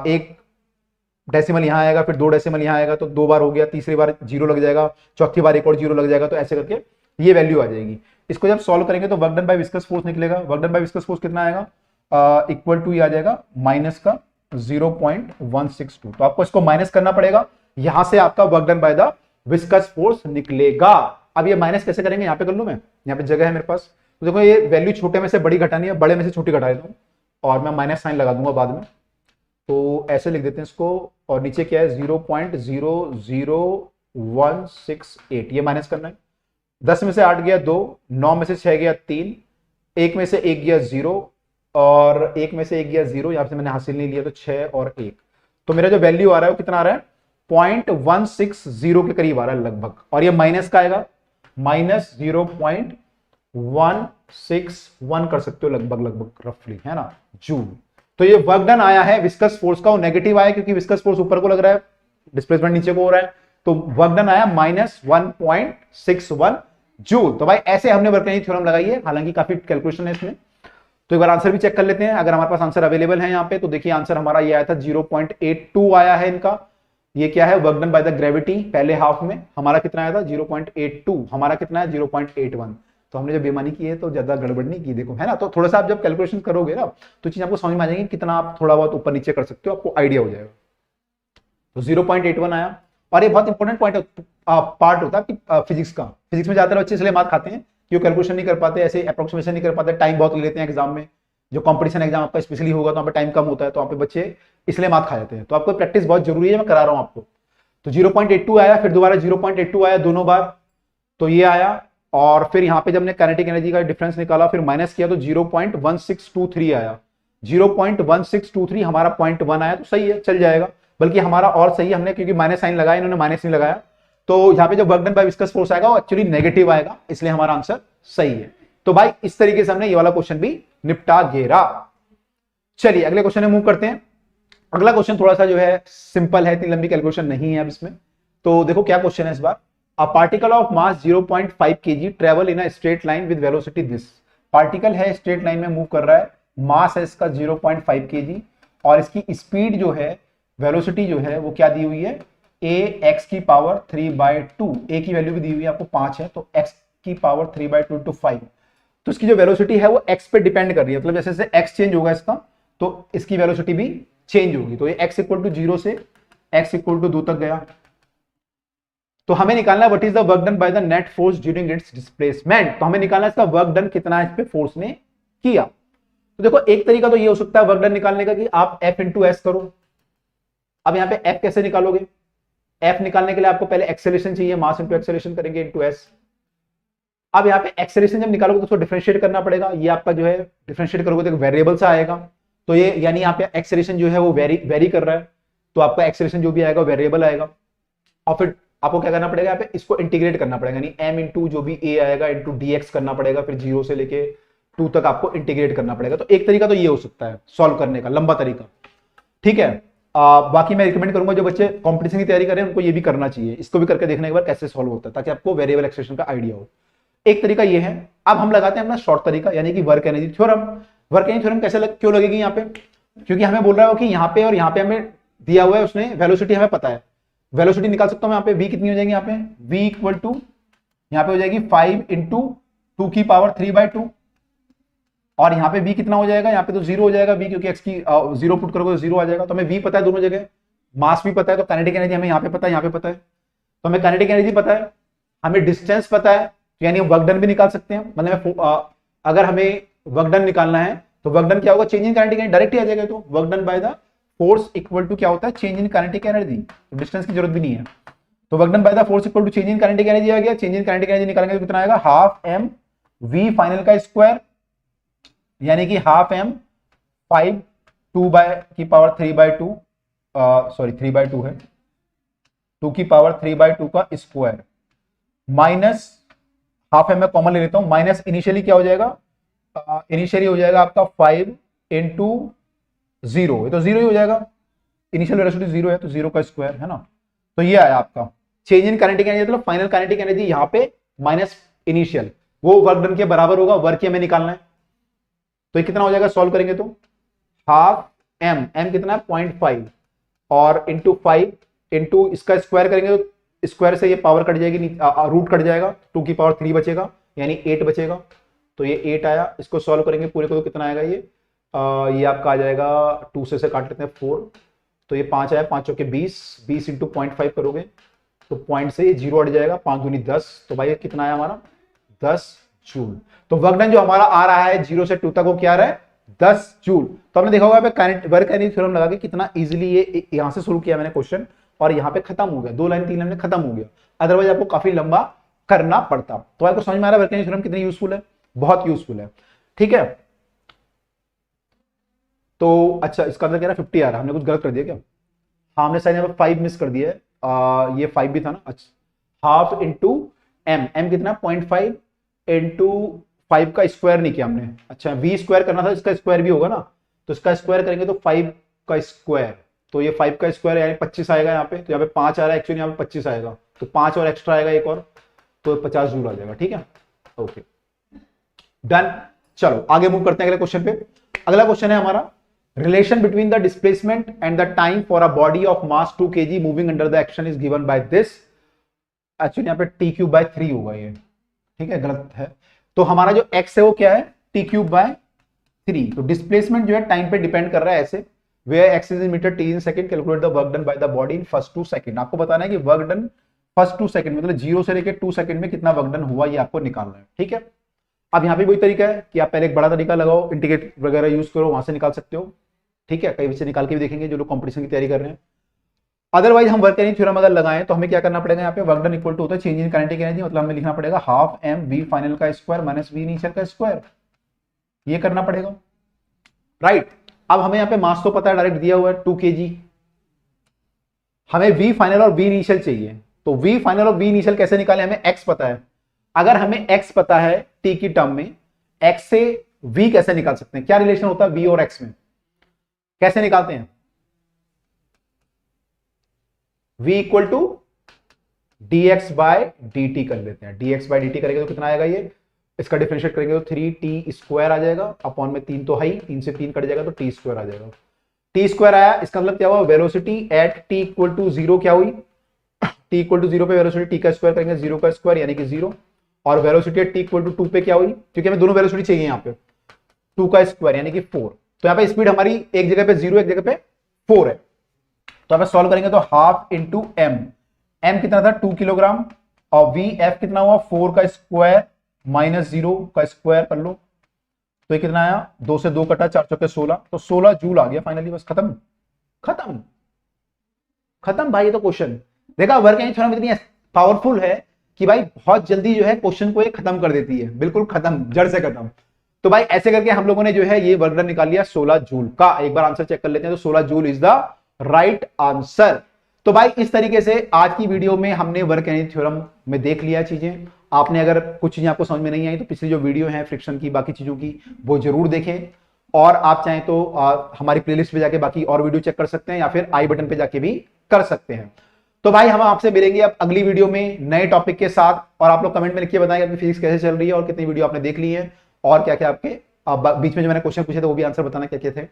एक डेसिमल यहाँ आएगा, फिर 2 डेसिमल यहाँ आएगा, तो 2 बार हो गया, तीसरी बार 0 लग जाएगा, चौथी बार एक और 0 लग जाएगा, तो ऐसे करके ये वैल्यू आ जाएगी। इसको जब सॉल्व करेंगे तो work done by viscous force निकलेगा। Work done by viscous force कितना आएगा, इक्वल टू ये आ जाएगा माइनस का 0.162। तो आपको इसको माइनस करना पड़ेगा, यहां से आपका work done by the viscous force निकलेगा। अब ये माइनस कैसे करेंगे, यहां पे कर लूं मैं, यहाँ पे जगह है मेरे पास। तो देखो ये वैल्यू छोटे में से बड़ी घटानी है, बड़े में से छोटी घटा देता हूं, और मैं माइनस साइन लगा दूंगा बाद में। तो ऐसे लिख देते हैं इसको, और नीचे क्या है 0.00168, ये माइनस करना है। 10 में से 8 गया 2, 9 में से 6 गया 3, 1 में से 1 गया 0, और 1 में से 1 गया 0, यहां से मैंने हासिल नहीं लिया, तो 6 और 1। तो मेरा जो वैल्यू आ रहा है वो कितना आ रहा है, 0.160 के करीब आ रहा है लगभग, और ये माइनस का आएगा, माइनस 0.161 कर सकते हो लगभग रफली, है ना, जूल। तो ये वर्क डन आया है विस्कस फोर्स का, वो नेगेटिव आया क्योंकि विस्कस फोर्स ऊपर को लग रहा है, डिस्प्लेसमेंट नीचे को हो रहा है, तो वर्क डन आया -1.61 जूल। तो भाई ऐसे हमने वर्क डन थ्योरम लगाई है, हालांकि काफी कैलकुलेशन है इसमें। तो एक बार आंसर भी चेक कर लेते हैं, अगर हमारे पास आंसर अवेलेबल है यहाँ पे, तो देखिए आंसर हमारा ये आया था 0.82 आया है इनका। ये क्या है, work done by the gravity, पहले हाफ में हमारा कितना आया था 0.82, हमारा कितना है 0.81। तो हमने जब बेमानी की है तो ज्यादा गड़बड़ नहीं की, देखो, है ना। तो थोड़ा सा आप जब कैलकुलेशन करोगे ना, तो चीज आपको समझ में आ जाएगी, कितना आप थोड़ा बहुत ऊपर नीचे कर सकते हो, आपको आइडिया हो जाएगा। तो 0.81 आया, और ये बहुत इंपॉर्टेंट पार्ट होता है कि फिजिक्स का, फिजिक्स में ज्यादातर बच्चे इसलिए मार्क खाते हैं कि वो कैलकुलेशन नहीं कर पाते, ऐसे अप्रोक्सीमेशन नहीं कर पाते, टाइम बहुत ले लेते हैं एग्जाम में। जो कंपटीशन एग्जाम आपका स्पेशली होगा तो वहाँ पे टाइम कम होता है, तो वहाँ पे बच्चे इसलिए मार्क खा जाते हैं। तो आपको प्रैक्टिस बहुत जरूरी है, मैं करा रहा हूँ आपको। तो 0.82 आया, फिर दोबारा 0.82 आया दोनों बार, तो ये आया, और फिर यहाँ पे जब हमने काइनेटिक एनर्जी का डिफरेंस निकाला, फिर माइनस किया, तो 0.1623 आया। 0.1623 हमारा 0.1 आया, तो सही है, चल जाएगा। बल्कि हमारा और सही है, हमने क्योंकि माइनस साइन लगाया, इन्होंने माइनस नहीं लगाया, तो यहाँ पे जो work done by viscous force आएगा वो एक्चुअली नेगेटिव आएगा, इसलिए हमारा आंसर सही है। तो भाई इस तरीके से हमने ये वाला क्वेश्चन भी निपटा घेरा। चलिए अगले क्वेश्चन में मूव करते हैं। अगला क्वेश्चन थोड़ा सा जो है सिंपल है, इतनी लंबी कैलकुलेशन नहीं है अब इसमें। तो देखो क्या क्वेश्चन है इस बार, a particle of mass 0.5 kg travel in a straight line with velocity this. Particle है, स्ट्रेट लाइन में मूव कर रहा है, मास है इसका 0.5 kg, और इसकी स्पीड जो है, वेलोसिटी जो है वो क्या दी हुई है, ax की पावर 3/2, a की वैल्यू भी दी हुई है आपको 5 है, तो x की पावर 3/2 to 5। तो इसकी जो वेलोसिटी है वो x पे डिपेंड कर रही है, मतलब जैसे जैसे x चेंज होगा इसका, तो इसकी वेलोसिटी भी चेंज होगी। तो ये x इक्वल टू 0 से x इक्वल टू 2 तक गया। तो हमें निकालना है what is the work done by the net force during its displacement. तो हमें निकालना है इसका वर्क डन कितना है इस पे फोर्स ने किया। तो देखो एक तरीका तो ये हो सकता है वर्क डन निकालने का कि आप F इंटू एस करो। अब यहाँ पे F कैसे निकालोगे, F निकालने के लिए आपको पहले एक्सेलरेशन चाहिए, मास इंटू एक्सेलरेशन करेंगे इंटू एस। अब यहाँ पे एक्सेलरेशन जब निकालोगे तो उसको डिफरेंशिएट करना पड़ेगा, ये आपका जो है डिफरेंशिएट करोगे तो वेरिएबल सा आएगा। तो ये यानी यहाँ पे एक्सेलरेशन जो है वो वेरी कर रहा है, तो आपका एक्सेलरेशन जो भी आएगा वेरिएबल आएगा। और फिर आपको क्या करना पड़ेगा, यहाँ पे इसको इंटीग्रेट करना पड़ेगा, यानी m इंटू जो भी a आएगा इंटू dx करना पड़ेगा, फिर 0 से लेके 2 तक आपको इंटीग्रेट करना पड़ेगा। तो एक तरीका तो ये हो सकता है सॉल्व करने का, लंबा तरीका, ठीक है। बाकी मैं रिकमेंड करूंगा जो बच्चे कंपटीशन की तैयारी कर रहे हैं उनको ये भी करना चाहिए, इसको भी करके देखने के बाद कैसे सॉल्व होता है, ताकि आपको वेरिएबल एक्सप्रेशन का आइडिया हो। एक तरीका ये है। अब हम लगाते हैं अपना शॉर्ट तरीका, यानी कि work energy theorem. Work energy theorem कैसे क्यों लगेगी यहाँ पे, क्योंकि हमें बोल रहा है कि यहाँ पे और यहाँ पे हमें दिया हुआ है, उसने वेलोसिटी हमें पता है, वेलोसिटी निकाल सकता हूं मैं यहाँ पे, v कितनी हो जाएगी यहाँ पे, v इक्वल टू यहाँ पे हो जाएगी 5 इंटू 2 की पावर 3/2, और यहाँ पे v कितना हो जाएगा, यहाँ पे तो 0 हो जाएगा v, क्योंकि x की 0 पुट करोगे तो 0 आ जाएगा। तो हमें v पता है दोनों जगह, मास भी पता है, तो काइनेटिक एनर्जी हमें यहाँ पे पता है, यहाँ पे पता है, तो हमें काइनेटिक एनर्जी पता है, हमें डिस्टेंस पता है, यानी हम वर्क डन भी निकाल सकते हैं। मतलब अगर हमें वर्क डन निकालना है तो वर्क डन क्या होगा, change in kinetic energy direct ही आ जाएगा। तो work done by the force equal to क्या होता है, चेंज इन काइनेटिक एनर्जी, तो डिस्टेंस की जरूरत भी नहीं है। तो work done by the force equal to change in kinetic energy आ गया। चेंज इन काइनेटिक एनर्जी निकालेंगे तो कितना आएगा, हाफ m v फाइनल का स्क्वायर, यानी कि हाफ m 5 2 की पावर 3/2, सॉरी 3/2 है, 2 की पावर 3/2 का स्क्वायर, माइनस हाफ m में कॉमन ले लेता हूं, माइनस इनिशियली क्या हो जाएगा, इनिशियली हो जाएगा आपका 5 इंटू 0, ये तो 0 ही हो जाएगा, इनिशियल वेलोसिटी 0 है तो 0 का स्क्वायर, है ना। तो ये आया आपका चेंज इन काइनेटिक एनर्जी, मतलब फाइनल काइनेटिक एनर्जी यहाँ पे माइनस इनिशियल, वो वर्क डन के बराबर होगा, वर्क हमें निकालना है। तो ये कितना हो जाएगा, सॉल्व करेंगे तो हाफ m, m कितना है 0.5, और इंटू 5 इंटू इसका स्क्वायर करेंगे तो स्क्वायर से ये पावर कट जाएगी, रूट कट जाएगा, 2 की पावर 3 बचेगा यानी 8 बचेगा। तो ये 8 आया, इसको सॉल्व करेंगे पूरे को तो कितना आएगा ये आपका आ जाएगा 2 से काट लेते हैं 4, तो ये 5 आया, 5 चौके 20, 20 इंटू 0.5 करोगे तो पॉइंट से ये 0 हट जाएगा, 5 दूनी 10, तो भाई कितना आया हमारा 10 जूल। तो वर्क डन जो हमारा आ रहा है 0 से 2 तक वो क्या आ रहा है 10 जूल। तो आपने देखा होगा वर्क एनर्जी थ्योरम लगा के कितना इजीली ये यहां से शुरू किया मैंने क्वेश्चन और यहाँ पे खत्म हो गया, 2 लाइन 3 लाइन में खत्म हो गया, अदरवाइज आपको काफी लंबा करना पड़ता। तो आपको समझ में आ रहा है वर्क एनर्जी थ्योरम कितनी यूजफुल है, बहुत यूजफुल है, ठीक है। तो अच्छा इसका अंदर कह रहा है 50 आ रहा है, हमने कुछ गलत कर दिया क्या? हाँ हमने शायद यहाँ पे 5 मिस कर दिया है, ये 5 भी था ना। अच्छा हाफ इंटू एम कितना 0.5 इंटू 5 का स्क्वायर नहीं किया हमने। अच्छा v स्क्वायर करना था, इसका स्क्वायर भी होगा ना, तो इसका स्क्वायर करेंगे तो 5 का स्क्वायर, तो ये 5 का स्क्वायर यानी 25 आएगा यहाँ पे, तो यहाँ पे 5 आ रहा है एक्चुअली, यहाँ पे 25 आएगा, तो 5 और एक्स्ट्रा आएगा एक और, तो 50 जूल आ जाएगा, ठीक है। Okay done. चलो आगे मूव करते हैं अगले क्वेश्चन पे। अगला क्वेश्चन है हमारा relation between the displacement and the time for a body of mass 2 kg moving under the action is given by this. Actually यहाँ पे t³/3 होगा ये, ठीक है, गलत है। तो हमारा जो x है वो क्या है t³/3। तो डिस्प्लेसमेंट जो है टाइम पे डिपेंड कर रहा है ऐसे, where x is in metre, t in second, calculate the work done by the body in first 2 second. आपको बताना है कि वर्क डन फर्स्ट 2 सेकंड मतलब 0 से लेकर 2 सेकंड में कितना वर्क डन हुआ ये आपको निकालना है, ठीक है। अब यहाँ पे वही तरीका है कि आप पहले एक बड़ा तरीका लगाओ, इंटीग्रेट वगैरह यूज करो, वहां से निकाल सकते हो, ठीक है। कई बच्चे निकाल के भी देखेंगे जो लोग कंपटीशन की तैयारी कर रहे हैं। अदरवाइज हम वर्क एनर्जी थ्योरम अगर लगाएं तो हमें क्या करना पड़ेगा, यहाँ पे वर्क डन इक्वल टू होता है चेंज इन काइनेटिक एनर्जी, मतलब हमें लिखना पड़ेगा हाफ एम वी फाइनल का स्क्वायर माइनस वी इनिशियल का स्क्वायर, ये करना पड़ेगा, राइट। अब हमें यहाँ पे मास तो पता है डायरेक्ट दिया हुआ है 2 kg, हमें वी फाइनल और वी इनिशियल चाहिए, तो वी फाइनल और वी इनिशियल कैसे निकाले, हमें एक्स पता है। अगर हमें एक्स पता है टी की टर्म में, एक्स से वी कैसे निकाल सकते हैं, क्या रिलेशन होता है वी और एक्स में, कैसे निकालते हैं, v equal to dx by dt कर लेते हैं। dx बाय dt करेंगे तो कितना आएगा, ये इसका डिफरेंशिएट करेंगे तो 3t स्क्वायर आ जाएगा, अपॉन में 3 तो है ही, 3 से 3 कट जाएगा तो t स्क्वायर आ जाएगा। t स्क्वायर आया, इसका मतलब क्या हुआ, velocity at t equal to 0 क्या हुई, t इक्वल टू 0 पे वेलोसिटी t का स्क्वायर करेंगे 0 का स्क्वायर यानी कि 0, और velocity at t equal to 2 पे क्या हुई, क्योंकि हमें दोनों वेलोसिटी चाहिए यहाँ पे, 2 का स्क्वायर यानी कि 4। तो यहाँ पे स्पीड हमारी एक जगह पे 0 एक जगह पे 4 है, तो आप सॉल्व करेंगे तो हाफ इंटू एम कितना था 2 किलोग्राम, और वी एफ कितना हुआ 4 का स्क्वायर माइनस 0 का स्क्वायर कर लो, तो ये कितना आया, 2 से 2 कटा, 4 चौके 16, तो 16 जूल आ गया फाइनली, बस खत्म खत्म खत्म भाई। ये तो क्वेश्चन देखा, वर्क एनर्जी थ्योरम इतनी पावरफुल है कि भाई बहुत जल्दी जो है क्वेश्चन को ये खत्म कर देती है, बिल्कुल खत्म, जड़ से खत्म। तो भाई ऐसे करके हम लोगों ने जो है ये वर्क डन निकाल लिया 16 जूल का। एक बार आंसर चेक कर लेते हैं, तो 16 joule is the right answer. तो भाई इस तरीके से आज की वीडियो में हमने वर्क एनर्जी थ्योरम में देख लिया चीजें। आपने अगर कुछ चीजें आपको समझ में नहीं आई तो पिछली जो वीडियो है फ्रिक्शन की, बाकी चीजों की, वो जरूर देखें, और आप चाहें तो हमारी प्लेलिस्ट पे जाके बाकी और वीडियो चेक कर सकते हैं, या फिर आई बटन पे जाके भी कर सकते हैं। तो भाई हम आपसे मिलेंगे अब अगली वीडियो में नए टॉपिक के साथ, और आप लोग कमेंट में लिख के बताएं आपकी फिजिक्स कैसे चल रही है और कितनी वीडियो आपने देख ली है, और क्या क्या आपके बीच में जो मैंने क्वेश्चन पूछे थे वो भी आंसर बताना क्या क्या थे।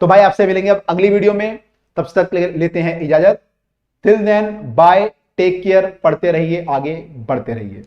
तो भाई आपसे मिलेंगे अब अगली वीडियो में, तब तक लेते हैं इजाजत। Till then bye, take care, पढ़ते रहिए, आगे बढ़ते रहिए।